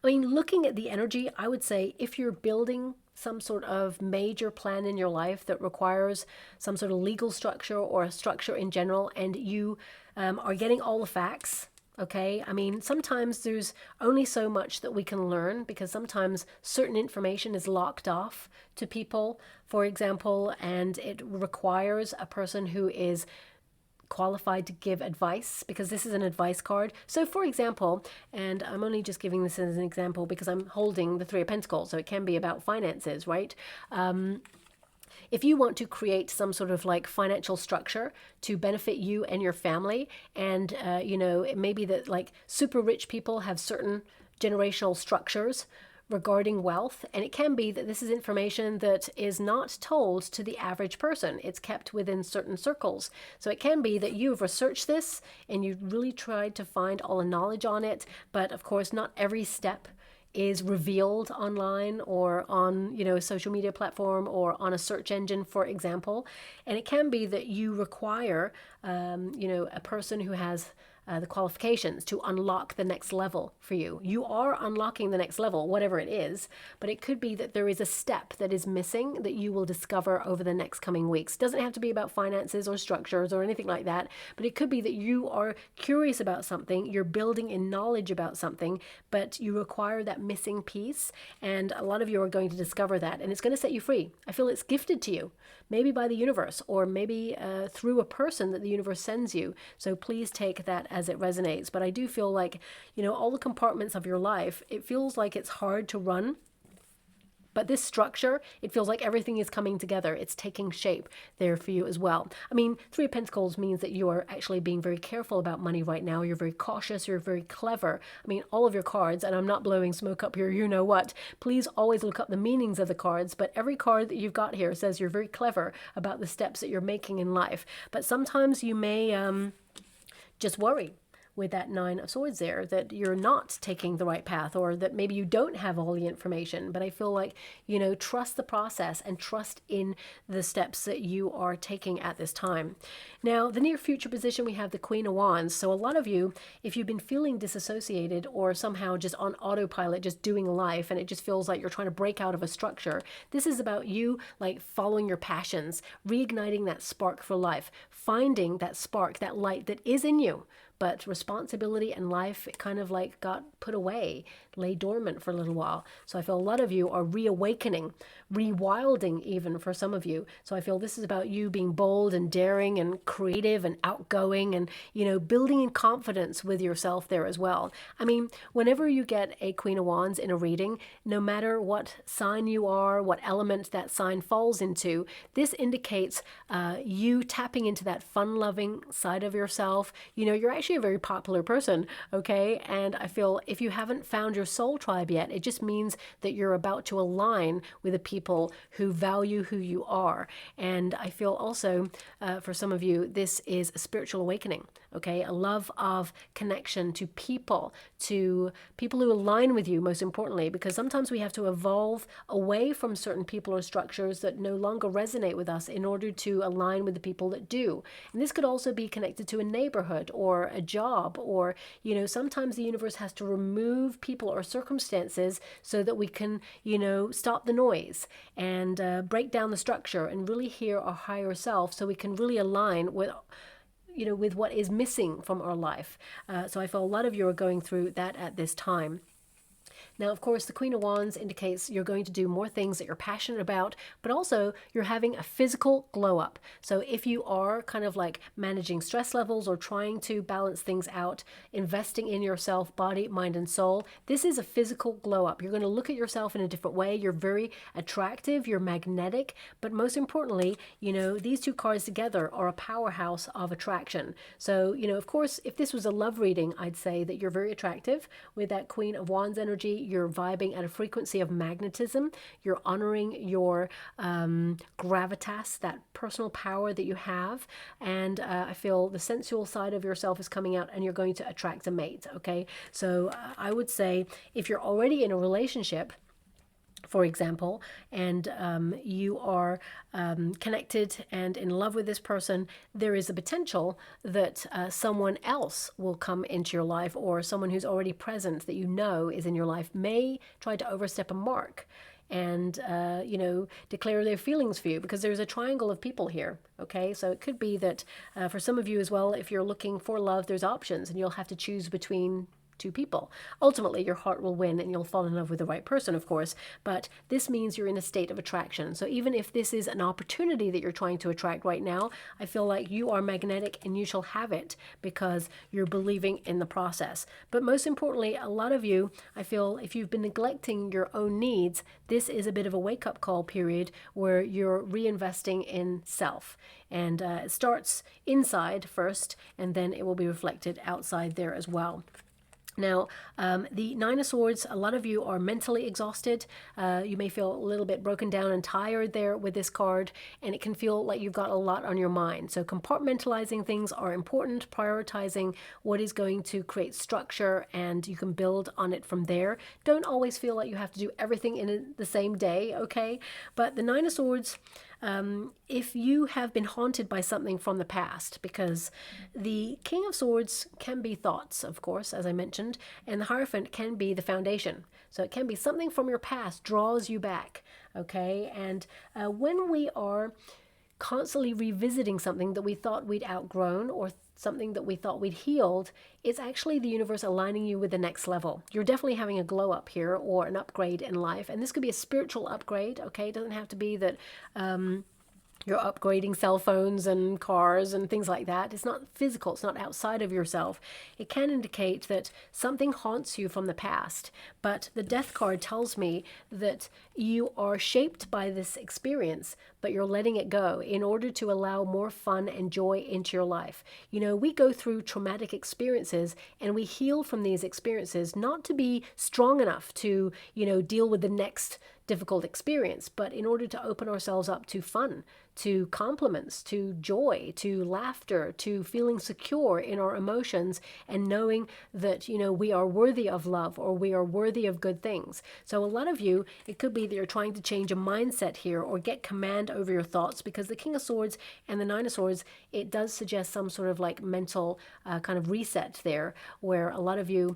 mean, looking at the energy, I would say if you're building some sort of major plan in your life that requires some sort of legal structure or a structure in general, and you are getting all the facts, okay? I mean, sometimes there's only so much that we can learn, because sometimes certain information is locked off to people, for example, and it requires a person who is qualified to give advice, because this is an advice card. So for example, and I'm only just giving this as an example because I'm holding the Three of Pentacles, so it can be about finances, right? If you want to create some sort of like financial structure to benefit you and your family, and you know, it may be that like super rich people have certain generational structures regarding wealth, and it can be that this is information that is not told to the average person. It's kept within certain circles. So it can be that you've researched this and you really tried to find all the knowledge on it, but of course not every step is revealed online or on, you know, a social media platform or on a search engine, for example. And it can be that you require, you know, a person who has the qualifications to unlock the next level for you. You are unlocking the next level, whatever it is, but it could be that there is a step that is missing that you will discover over the next coming weeks. It doesn't have to be about finances or structures or anything like that, but it could be that you are curious about something, you're building in knowledge about something, but you require that missing piece, and a lot of you are going to discover that, and it's going to set you free. I feel it's gifted to you, maybe by the universe, or maybe through a person that the universe sends you. So please take that as it resonates. But I do feel like, you know, all the compartments of your life, it feels like it's hard to run. But this structure, it feels like everything is coming together. It's taking shape there for you as well. I mean, Three of Pentacles means that you are actually being very careful about money right now. You're very cautious. You're very clever. I mean, all of your cards, and I'm not blowing smoke up here, you know what. Please always look up the meanings of the cards. But every card that you've got here says you're very clever about the steps that you're making in life. But sometimes you may just worry with that Nine of Swords there, that you're not taking the right path, or that maybe you don't have all the information. But I feel like, you know, trust the process and trust in the steps that you are taking at this time. Now, the near future position, we have the Queen of Wands. So a lot of you, if you've been feeling disassociated or somehow just on autopilot, just doing life, and it just feels like you're trying to break out of a structure, this is about you like following your passions, reigniting that spark for life, finding that spark, that light that is in you. But responsibility and life, it kind of like got put away, lay dormant for a little while. So I feel a lot of you are reawakening, rewilding even for some of you. So I feel this is about you being bold and daring and creative and outgoing and, you know, building in confidence with yourself there as well. I mean, whenever you get a Queen of Wands in a reading, no matter what sign you are, what element that sign falls into, this indicates you tapping into that fun-loving side of yourself. You know, you're actually a very popular person, okay? And I feel if you haven't found your soul tribe yet, it just means that you're about to align with the people who value who you are. And I feel also for some of you, this is a spiritual awakening, okay? A love of connection to people who align with you, most importantly, because sometimes we have to evolve away from certain people or structures that no longer resonate with us in order to align with the people that do. And this could also be connected to a neighborhood or a job, or, you know, sometimes the universe has to remove people or circumstances so that we can, you know, stop the noise and break down the structure and really hear our higher self, so we can really align with, you know, with what is missing from our life. So I feel a lot of you are going through that at this time. Now, of course, the Queen of Wands indicates you're going to do more things that you're passionate about, but also you're having a physical glow up. So if you are kind of like managing stress levels or trying to balance things out, investing in yourself, body, mind, and soul, this is a physical glow up. You're going to look at yourself in a different way. You're very attractive. You're magnetic. But most importantly, you know, these two cards together are a powerhouse of attraction. So, you know, of course, if this was a love reading, I'd say that you're very attractive with that Queen of Wands energy. You're vibing at a frequency of magnetism. You're honoring your gravitas, that personal power that you have. And I feel the sensual side of yourself is coming out, and you're going to attract a mate, okay? So I would say if you're already in a relationship, for example, and you are connected and in love with this person, there is a potential that someone else will come into your life, or someone who's already present that you know is in your life may try to overstep a mark and, you know, declare their feelings for you, because there's a triangle of people here, okay? So it could be that for some of you as well, if you're looking for love, there's options, and you'll have to choose between two people. Ultimately, your heart will win and you'll fall in love with the right person, of course, but this means you're in a state of attraction. So even if this is an opportunity that you're trying to attract right now, I feel like you are magnetic and you shall have it because you're believing in the process. But most importantly, a lot of you, I feel if you've been neglecting your own needs, this is a bit of a wake-up call period where you're reinvesting in self. And it starts inside first, and then it will be reflected outside there as well. Now, the Nine of Swords, a lot of you are mentally exhausted. You may feel a little bit broken down and tired there with this card, and it can feel like you've got a lot on your mind. So compartmentalizing things are important, prioritizing what is going to create structure, and you can build on it from there. Don't always feel like you have to do everything in the same day, okay? But the Nine of Swords, if you have been haunted by something from the past, because the King of Swords can be thoughts, of course, as I mentioned, and the Hierophant can be the foundation. So it can be something from your past draws you back, okay? And when we are constantly revisiting something that we thought we'd outgrown or something that we thought we'd healed, it's actually the universe aligning you with the next level. You're definitely having a glow up here or an upgrade in life. And this could be a spiritual upgrade, okay? It doesn't have to be that you're upgrading cell phones and cars and things like that. It's not physical. It's not outside of yourself. It can indicate that something haunts you from the past. But the Death card tells me that you are shaped by this experience, but you're letting it go in order to allow more fun and joy into your life. You know, we go through traumatic experiences and we heal from these experiences, not to be strong enough to, you know, deal with the next difficult experience, but in order to open ourselves up to fun, to compliments, to joy, to laughter, to feeling secure in our emotions and knowing that, you know, we are worthy of love or we are worthy of good things. So a lot of you, it could be that you're trying to change a mindset here or get command over your thoughts, because the King of Swords and the Nine of Swords, it does suggest some sort of like mental kind of reset there, where a lot of you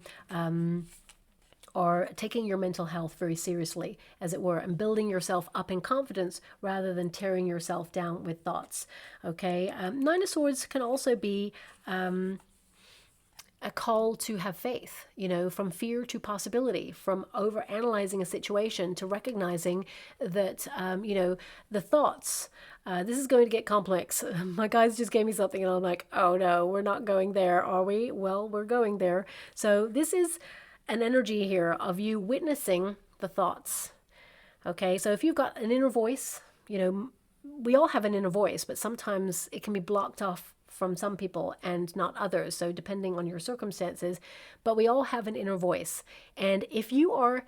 are taking your mental health very seriously, as it were, and building yourself up in confidence rather than tearing yourself down with thoughts. Okay, Nine of Swords can also be a call to have faith, you know, from fear to possibility, from over analyzing a situation to recognizing that, you know, the thoughts, this is going to get complex. My guys just gave me something and I'm like, oh no, we're not going there, are we? Well, we're going there. So this is an energy here of you witnessing the thoughts. Okay, so if you've got an inner voice, you know, we all have an inner voice, but sometimes it can be blocked off from some people and not others, so depending on your circumstances, but we all have an inner voice. And if you are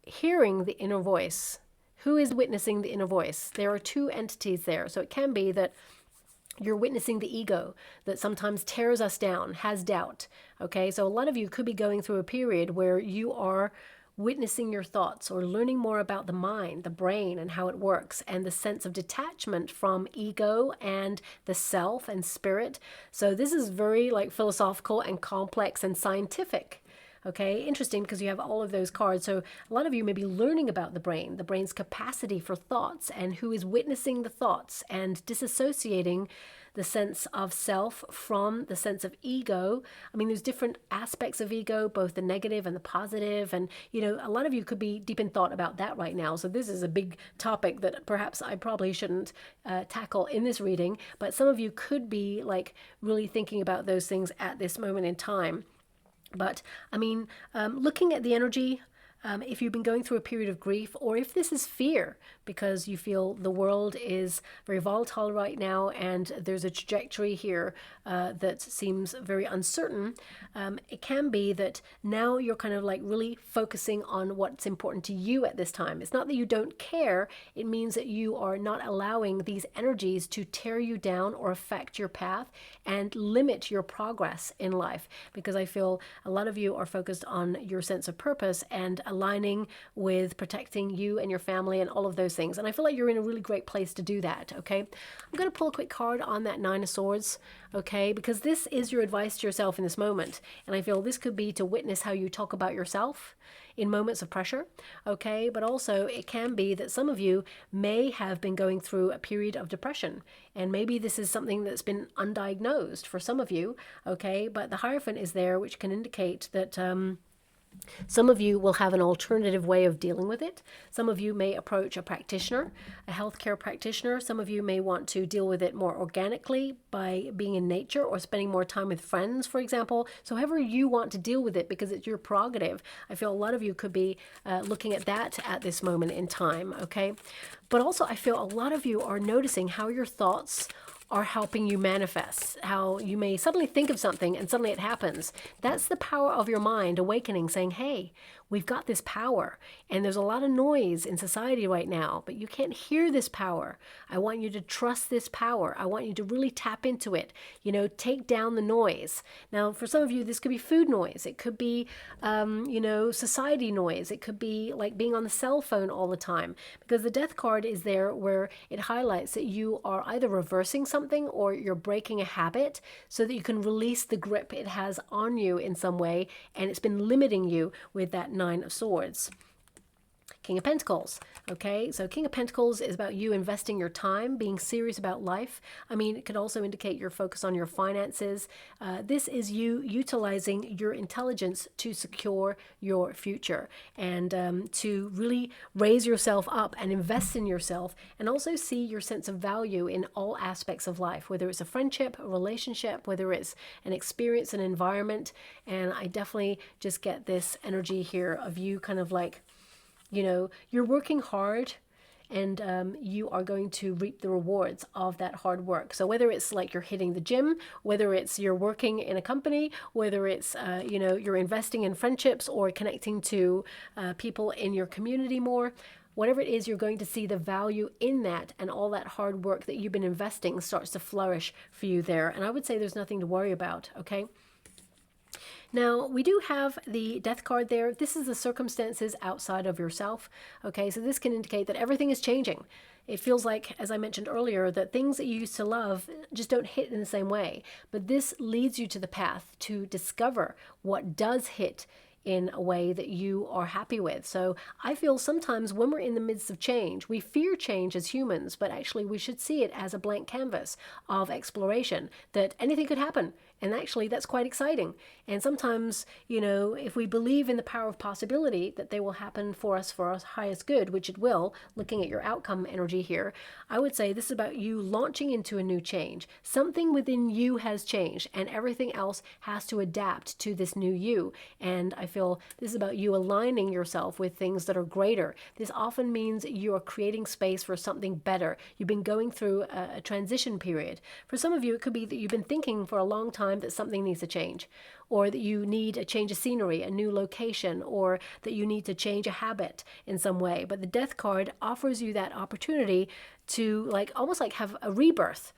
hearing the inner voice, who is witnessing the inner voice? There are two entities there. So it can be that you're witnessing the ego that sometimes tears us down, has doubt. Okay, so a lot of you could be going through a period where you are witnessing your thoughts or learning more about the mind, the brain, and how it works, and the sense of detachment from ego and the self and spirit. So this is very like philosophical and complex and scientific. Okay, interesting, because you have all of those cards. So a lot of you may be learning about the brain's capacity for thoughts, and who is witnessing the thoughts and disassociating the sense of self from the sense of ego. I mean, there's different aspects of ego, both the negative and the positive. And, you know, a lot of you could be deep in thought about that right now. So this is a big topic that perhaps I probably shouldn't tackle in this reading. But some of you could be like really thinking about those things at this moment in time. But I mean, looking at the energy, if you've been going through a period of grief, or if this is fear because you feel the world is very volatile right now and there's a trajectory here that seems very uncertain, it can be that now you're kind of like really focusing on what's important to you at this time. It's not that you don't care. It means that you are not allowing these energies to tear you down or affect your path and limit your progress in life, because I feel a lot of you are focused on your sense of purpose and aligning with protecting you and your family and all of those things. And I feel like you're in a really great place to do that, okay? I'm going to pull a quick card on that Nine of Swords, okay? Because this is your advice to yourself in this moment. And I feel this could be to witness how you talk about yourself in moments of pressure, okay? But also it can be that some of you may have been going through a period of depression, and maybe this is something that's been undiagnosed for some of you, okay? But the Hierophant is there, which can indicate that some of you will have an alternative way of dealing with it. Some of you may approach a practitioner, a healthcare practitioner. Some of you may want to deal with it more organically by being in nature or spending more time with friends, for example. So however you want to deal with it, because it's your prerogative, I feel a lot of you could be looking at that at this moment in time, okay? But also I feel a lot of you are noticing how your thoughts are helping you manifest, how you may suddenly think of something and suddenly it happens. That's the power of your mind awakening, saying, hey, we've got this power, and there's a lot of noise in society right now, but you can't hear this power. I want you to trust this power. I want you to really tap into it, take down the noise. Now, for some of you, this could be food noise. It could be, society noise. It could be like being on the cell phone all the time, because the death card is there where it highlights that you are either reversing something or you're breaking a habit so that you can release the grip it has on you in some way, and it's been limiting you with that Nine of Swords. King of Pentacles. Okay, so King of Pentacles is about you investing your time, being serious about life. I mean, it could also indicate your focus on your finances. This is you utilizing your intelligence to secure your future and to really raise yourself up and invest in yourself, and also see your sense of value in all aspects of life, whether it's a friendship, a relationship, whether it's an experience, an environment. And I definitely just get this energy here of you kind of like, you're working hard, and you are going to reap the rewards of that hard work. So whether it's like you're hitting the gym, whether it's you're working in a company, whether it's, you're investing in friendships or connecting to people in your community more, whatever it is, you're going to see the value in that, and all that hard work that you've been investing starts to flourish for you there. And I would say there's nothing to worry about, okay? Now, we do have the death card there. This is the circumstances outside of yourself. Okay, so this can indicate that everything is changing. It feels like, as I mentioned earlier, that things that you used to love just don't hit in the same way. But this leads you to the path to discover what does hit in a way that you are happy with. So I feel sometimes when we're in the midst of change, we fear change as humans, but actually we should see it as a blank canvas of exploration, that anything could happen. And actually that's quite exciting. And sometimes, if we believe in the power of possibility, that they will happen for us for our highest good, which it will, looking at your outcome energy here, I would say this is about you launching into a new change. Something within you has changed, and everything else has to adapt to this new you. And I feel this is about you aligning yourself with things that are greater. This often means you are creating space for something better. You've been going through a transition period. For some of you, it could be that you've been thinking for a long time that something needs to change, or that you need a change of scenery, a new location, or that you need to change a habit in some way. But the death card offers you that opportunity to almost like have a rebirth.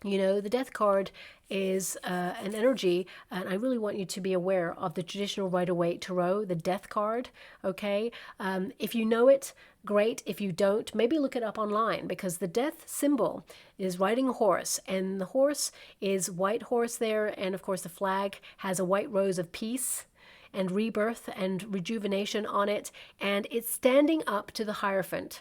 The death card is an energy, and I really want you to be aware of the traditional Rider-Waite Tarot, the death card, okay? If you know it, great. If you don't, maybe look it up online, because the death symbol is riding a horse, and the horse is white horse there, and of course the flag has a white rose of peace and rebirth and rejuvenation on it, and it's standing up to the Hierophant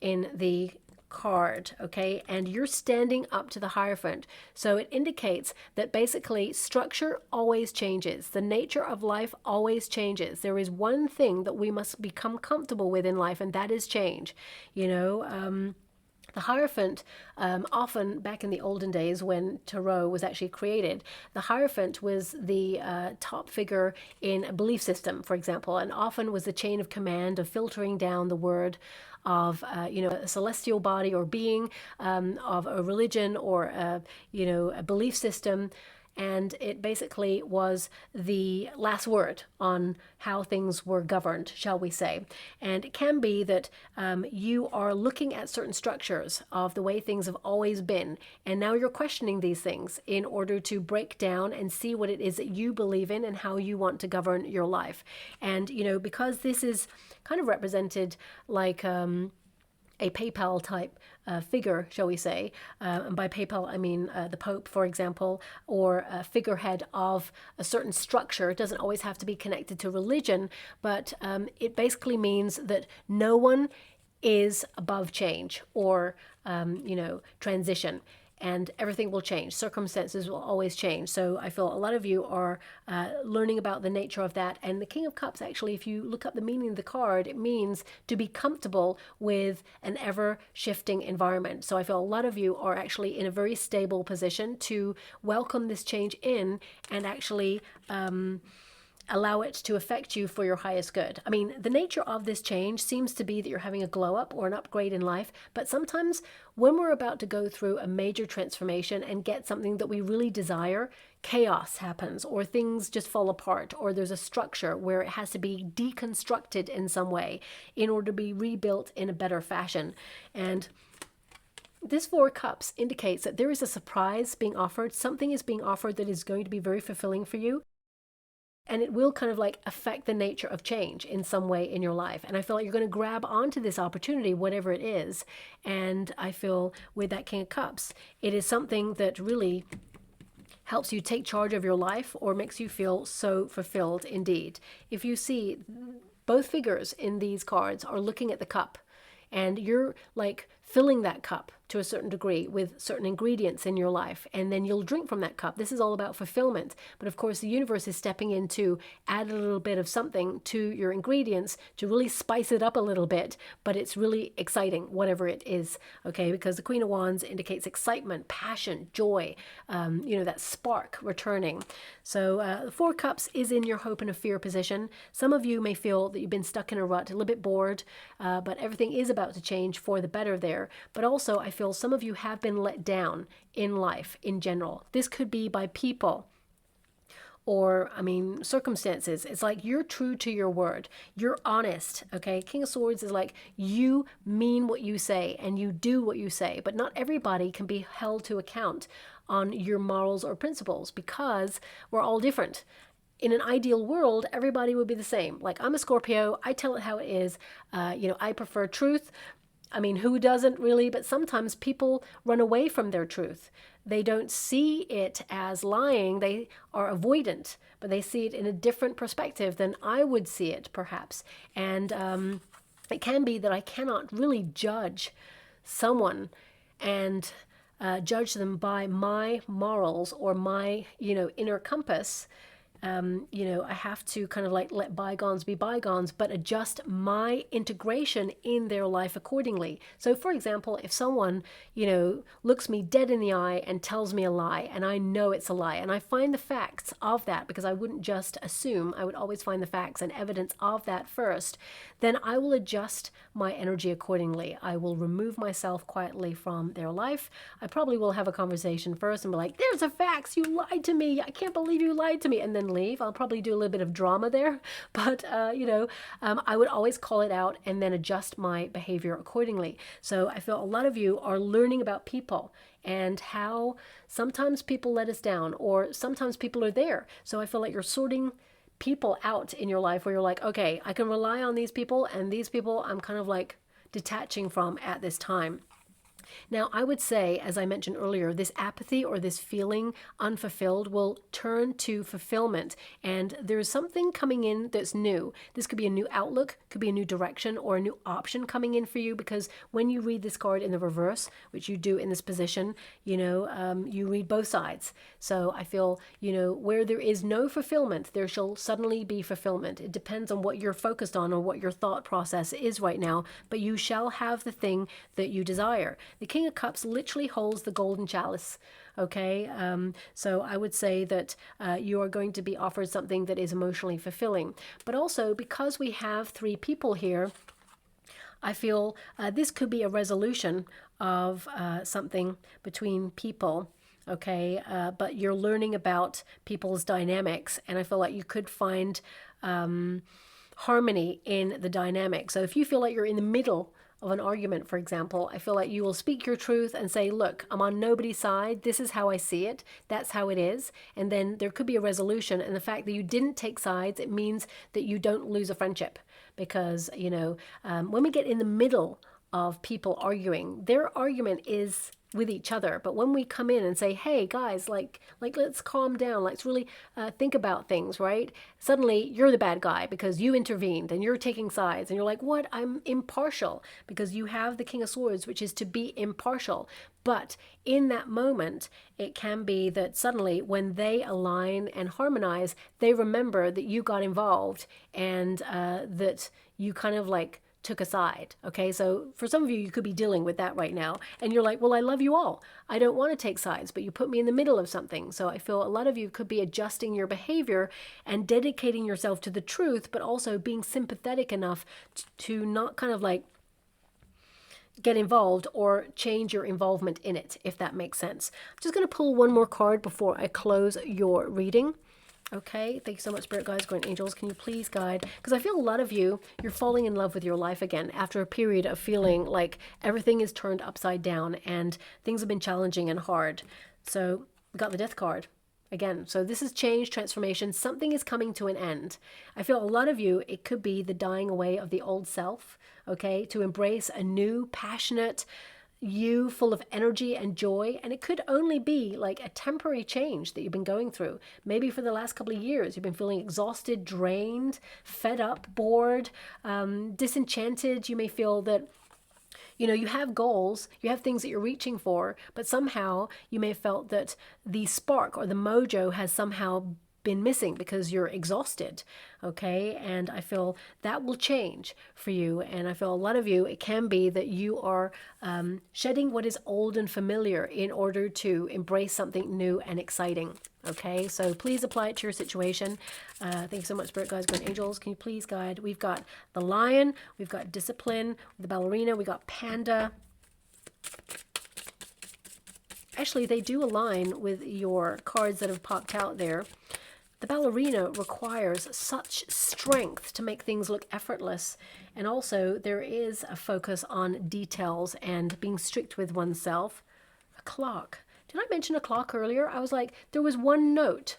in the card, okay? And you're standing up to the Hierophant. So it indicates that basically structure always changes. The nature of life always changes. There is one thing that we must become comfortable with in life, and that is change. The Hierophant, often back in the olden days when Tarot was actually created, the Hierophant was the top figure in a belief system, for example, and often was the chain of command of filtering down the word of a celestial body or being, of a religion or a belief system. And it basically was the last word on how things were governed, shall we say. And it can be that you are looking at certain structures of the way things have always been, and now you're questioning these things in order to break down and see what it is that you believe in and how you want to govern your life. And, because this is kind of represented like a PayPal type figure, shall we say. And by PayPal, I mean the Pope, for example, or a figurehead of a certain structure. It doesn't always have to be connected to religion, but it basically means that no one is above change or, transition. And everything will change. Circumstances will always change. So I feel a lot of you are learning about the nature of that. And the King of Cups, actually, if you look up the meaning of the card, it means to be comfortable with an ever-shifting environment. So I feel a lot of you are actually in a very stable position to welcome this change in and actually allow it to affect you for your highest good. I mean, the nature of this change seems to be that you're having a glow up or an upgrade in life, but sometimes when we're about to go through a major transformation and get something that we really desire, chaos happens, or things just fall apart, or there's a structure where it has to be deconstructed in some way in order to be rebuilt in a better fashion. And this Four Cups indicates that there is a surprise being offered. Something is being offered that is going to be very fulfilling for you. And it will kind of like affect the nature of change in some way in your life. And I feel like you're going to grab onto this opportunity, whatever it is. And I feel with that King of Cups, it is something that really helps you take charge of your life or makes you feel so fulfilled indeed. If you see, both figures in these cards are looking at the cup, and you're like filling that cup to a certain degree with certain ingredients in your life, and then you'll drink from that cup. This is all about fulfillment. But of course, the universe is stepping in to add a little bit of something to your ingredients to really spice it up a little bit. But it's really exciting, whatever it is, okay? Because the Queen of Wands indicates excitement, passion, joy, that spark returning. So the Four Cups is in your hope and a fear position. Some of you may feel that you've been stuck in a rut, a little bit bored, but everything is about to change for the better there. But also, I feel some of you have been let down in life in general. This could be by people or, circumstances. It's like you're true to your word. You're honest, okay? King of Swords is like you mean what you say and you do what you say, but not everybody can be held to account on your morals or principles because we're all different. In an ideal world, everybody would be the same. Like, I'm a Scorpio, I tell it how it is. I prefer truth. Who doesn't really? But sometimes people run away from their truth. They don't see it as lying. They are avoidant, but they see it in a different perspective than I would see it, perhaps. And it can be that I cannot really judge someone and judge them by my morals or my, inner compass. I have to kind of like let bygones be bygones, but adjust my integration in their life accordingly. So for example, if someone, looks me dead in the eye and tells me a lie, and I know it's a lie, and I find the facts of that, because I wouldn't just assume, I would always find the facts and evidence of that first, then I will adjust my energy accordingly. I will remove myself quietly from their life. I probably will have a conversation first and be like, there's the facts, you lied to me, I can't believe you lied to me, and then leave. I'll probably do a little bit of drama there, but I would always call it out and then adjust my behavior accordingly. So I feel a lot of you are learning about people and how sometimes people let us down, or sometimes people are there. So I feel like you're sorting people out in your life where you're like, okay, I can rely on these people, and these people I'm kind of like detaching from at this time. Now, I would say, as I mentioned earlier, this apathy or this feeling unfulfilled will turn to fulfillment. And there's something coming in that's new. This could be a new outlook, could be a new direction, or a new option coming in for you, because when you read this card in the reverse, which you do in this position, you read both sides. So I feel, where there is no fulfillment, there shall suddenly be fulfillment. It depends on what you're focused on or what your thought process is right now, but you shall have the thing that you desire. The King of Cups literally holds the golden chalice, okay? So I would say that you are going to be offered something that is emotionally fulfilling. But also, because we have three people here, I feel this could be a resolution of something between people, okay? But you're learning about people's dynamics, and I feel like you could find harmony in the dynamic. So if you feel like you're in the middle of an argument, for example, I feel like you will speak your truth and say, look, I'm on nobody's side. This is how I see it. That's how it is. And then there could be a resolution. And the fact that you didn't take sides, it means that you don't lose a friendship. Because, when we get in the middle of people arguing, their argument is with each other. But when we come in and say, hey guys, like let's calm down, let's really think about things, right? Suddenly you're the bad guy because you intervened and you're taking sides, and you're like, what? I'm impartial, because you have the King of Swords, which is to be impartial. But in that moment, it can be that suddenly when they align and harmonize, they remember that you got involved, and that you kind of like took a side. Okay, so for some of you, you could be dealing with that right now. And you're like, well, I love you all. I don't want to take sides, but you put me in the middle of something. So I feel a lot of you could be adjusting your behavior and dedicating yourself to the truth, but also being sympathetic enough to not kind of like get involved or change your involvement in it, if that makes sense. I'm just going to pull one more card before I close your reading. Okay, thank you so much, Spirit Guides, Guardian Angels. Can you please guide? Because I feel a lot of you, you're falling in love with your life again after a period of feeling like everything is turned upside down and things have been challenging and hard. So we got the Death card again. So this is change, transformation. Something is coming to an end. I feel a lot of you, it could be the dying away of the old self, okay, to embrace a new, passionate, you full of energy and joy. And it could only be like a temporary change that you've been going through. Maybe for the last couple of years, you've been feeling exhausted, drained, fed up, bored, disenchanted. You may feel that, you know, you have goals, you have things that you're reaching for, but somehow you may have felt that the spark or the mojo has somehow been missing because you're exhausted, okay? And I feel that will change for you. And I feel a lot of you, it can be that you are shedding what is old and familiar in order to embrace something new and exciting, okay? So please apply it to your situation. Thank you so much, Spirit Guides, Guardian Angels. Can you please guide? We've got the Lion, we've got Discipline, the Ballerina, we got Panda. Actually, they do align with your cards that have popped out there. The Ballerina requires such strength to make things look effortless. And also there is a focus on details and being strict with oneself. A clock. Did I mention a clock earlier? I was like, there was one note.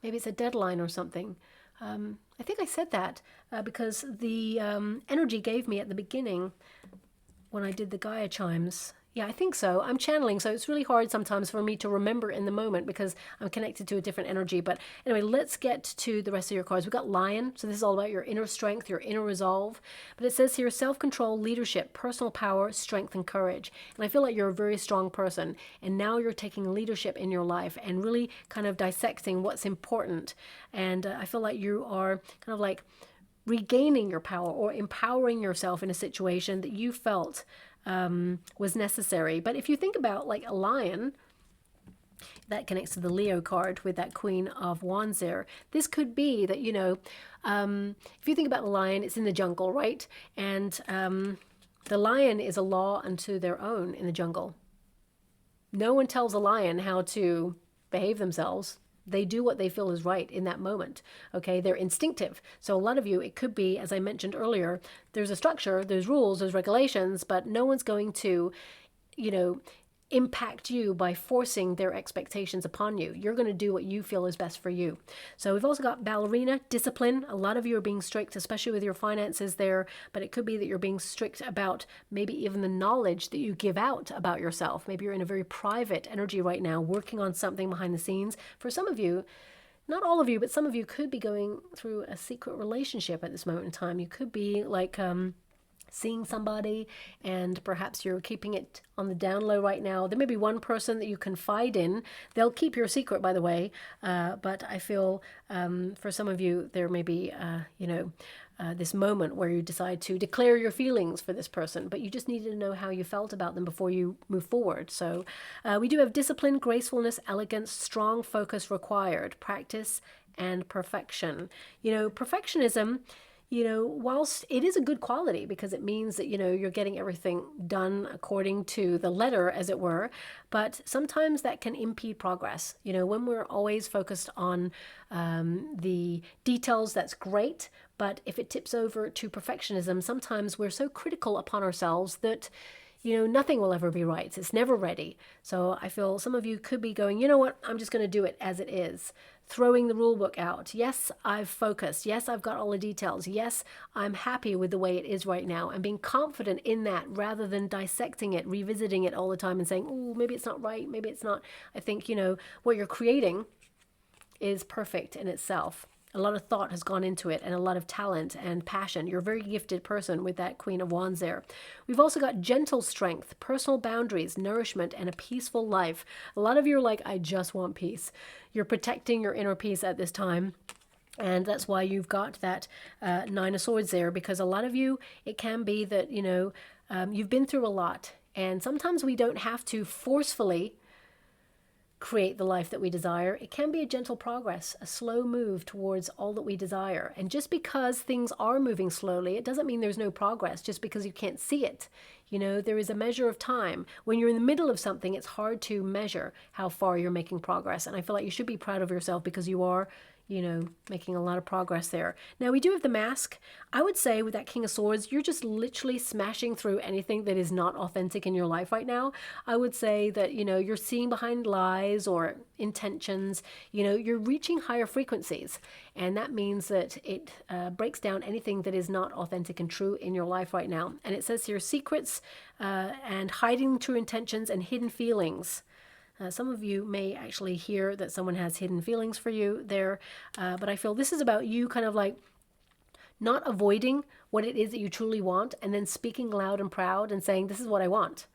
Maybe it's a deadline or something. I think I said that because the energy gave me at the beginning when I did the Gaia chimes. Yeah, I think so. I'm channeling, so it's really hard sometimes for me to remember in the moment because I'm connected to a different energy. But anyway, let's get to the rest of your cards. We've got Lion, so this is all about your inner strength, your inner resolve. But it says here, self-control, leadership, personal power, strength, and courage. And I feel like you're a very strong person, and now you're taking leadership in your life and really kind of dissecting what's important. And I feel like you are kind of like regaining your power or empowering yourself in a situation that you felt was necessary. But if you think about like a lion, that connects to the Leo card with that Queen of Wands there. This could be that, you know, if you think about the lion, it's in the jungle, right? And the lion is a law unto their own in the jungle. No one tells a lion how to behave themselves. They do what they feel is right in that moment, okay? They're instinctive. So a lot of you, it could be, as I mentioned earlier, there's a structure, there's rules, there's regulations, but no one's going to, you know, impact you by forcing their expectations upon you. You're going to do what you feel is best for you. So we've also got Ballerina, discipline. A lot of you are being strict, especially with your finances there, but it could be that you're being strict about maybe even the knowledge that you give out about yourself. Maybe you're in a very private energy right now, working on something behind the scenes. For some of you, not all of you, but some of you could be going through a secret relationship at this moment in time. You could be like, seeing somebody and perhaps you're keeping it on the down low right now. There may be one person that you confide in. They'll keep your secret, by the way. But I feel for some of you, there may be, this moment where you decide to declare your feelings for this person, but you just needed to know how you felt about them before you move forward. So we do have discipline, gracefulness, elegance, strong focus required, practice, and perfection. You know, perfectionism, you know, whilst it is a good quality because it means that, you know, you're getting everything done according to the letter, as it were, but sometimes that can impede progress. You know, when we're always focused on the details, that's great, but if it tips over to perfectionism, sometimes we're so critical upon ourselves that, you know, nothing will ever be right. It's never ready. So I feel some of you could be going, you know what, I'm just going to do it as it is. Throwing the rule book out. Yes, I've focused. Yes, I've got all the details. Yes, I'm happy with the way it is right now and being confident in that rather than dissecting it, revisiting it all the time and saying, oh, maybe it's not right. Maybe it's not. I think, you know, what you're creating is perfect in itself. A lot of thought has gone into it and a lot of talent and passion. You're a very gifted person with that Queen of Wands there. We've also got gentle strength, personal boundaries, nourishment, and a peaceful life. A lot of you are like, I just want peace. You're protecting your inner peace at this time. And that's why you've got that Nine of Swords there, because a lot of you, it can be that, you've been through a lot. And sometimes we don't have to forcefully create the life that we desire. It can be a gentle progress, a slow move towards all that we desire. And just because things are moving slowly, it doesn't mean there's no progress just because you can't see it. There is a measure of time. When you're in the middle of something, it's hard to measure how far you're making progress. And I feel like you should be proud of yourself because you are making a lot of progress there. Now, we do have the Mask. I would say with that King of Swords, you're just literally smashing through anything that is not authentic in your life right now. I would say that, you're seeing behind lies or intentions. You're reaching higher frequencies. And that means that it breaks down anything that is not authentic and true in your life right now. And it says here, secrets and hiding true intentions and hidden feelings. Some of you may actually hear that someone has hidden feelings for you there, but I feel this is about you kind of like not avoiding what it is that you truly want and then speaking loud and proud and saying, this is what I want.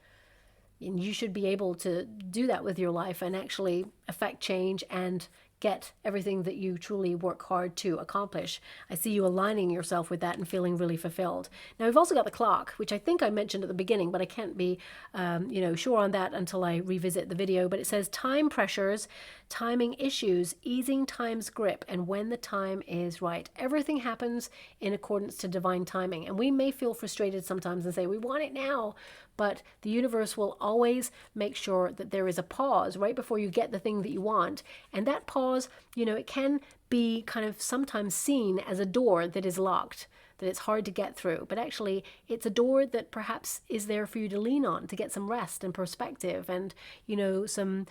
And you should be able to do that with your life and actually affect change and get everything that you truly work hard to accomplish. I see you aligning yourself with that and feeling really fulfilled. Now, we've also got the Clock, which I think I mentioned at the beginning, but I can't be, sure on that until I revisit the video. But it says time pressures, timing issues, easing time's grip, and when the time is right. Everything happens in accordance to divine timing. And we may feel frustrated sometimes and say, we want it now. But the universe will always make sure that there is a pause right before you get the thing that you want. And that pause, it can be kind of sometimes seen as a door that is locked, that it's hard to get through. But actually, it's a door that perhaps is there for you to lean on to get some rest and perspective and, some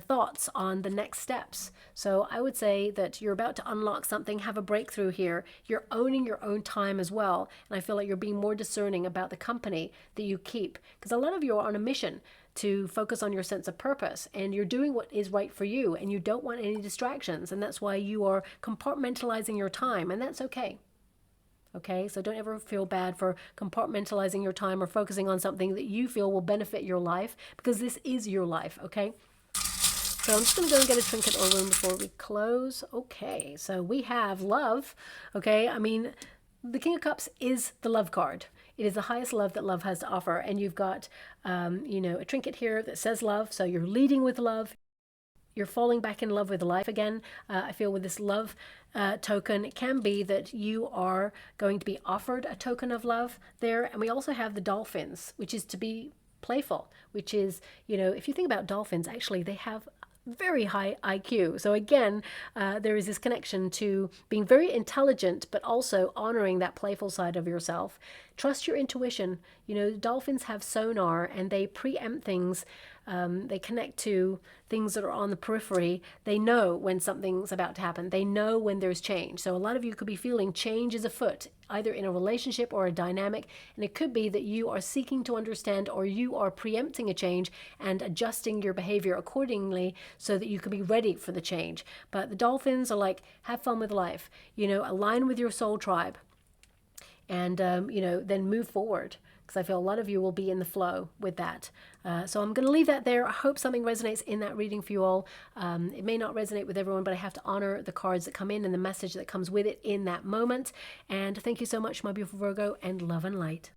thoughts on the next steps. So I would say that you're about to unlock something, have a breakthrough here. You're owning your own time as well. And I feel like you're being more discerning about the company that you keep. Because a lot of you are on a mission to focus on your sense of purpose, and you're doing what is right for you, and you don't want any distractions. And that's why you are compartmentalizing your time, and that's okay. Okay, so don't ever feel bad for compartmentalizing your time or focusing on something that you feel will benefit your life, because this is your life, okay? So I'm just going to go and get a trinket or rune before we close. Okay, so we have love, okay? I mean, the King of Cups is the love card. It is the highest love that love has to offer. And you've got, a trinket here that says love. So you're leading with love. You're falling back in love with life again. I feel with this love token, it can be that you are going to be offered a token of love there. And we also have the dolphins, which is to be playful, which is, if you think about dolphins, actually, they have very high IQ. So again, there is this connection to being very intelligent, but also honoring that playful side of yourself. Trust your intuition. Dolphins have sonar and they preempt things. They connect to things that are on the periphery. They know when something's about to happen. They know when there's change. So a lot of you could be feeling change is afoot, either in a relationship or a dynamic. And it could be that you are seeking to understand, or you are preempting a change and adjusting your behavior accordingly so that you can be ready for the change. But the dolphins are like, have fun with life, align with your soul tribe, and, then move forward. Because I feel a lot of you will be in the flow with that. So I'm going to leave that there. I hope something resonates in that reading for you all. It may not resonate with everyone, but I have to honor the cards that come in and the message that comes with it in that moment. And thank you so much, my beautiful Virgo, and love and light.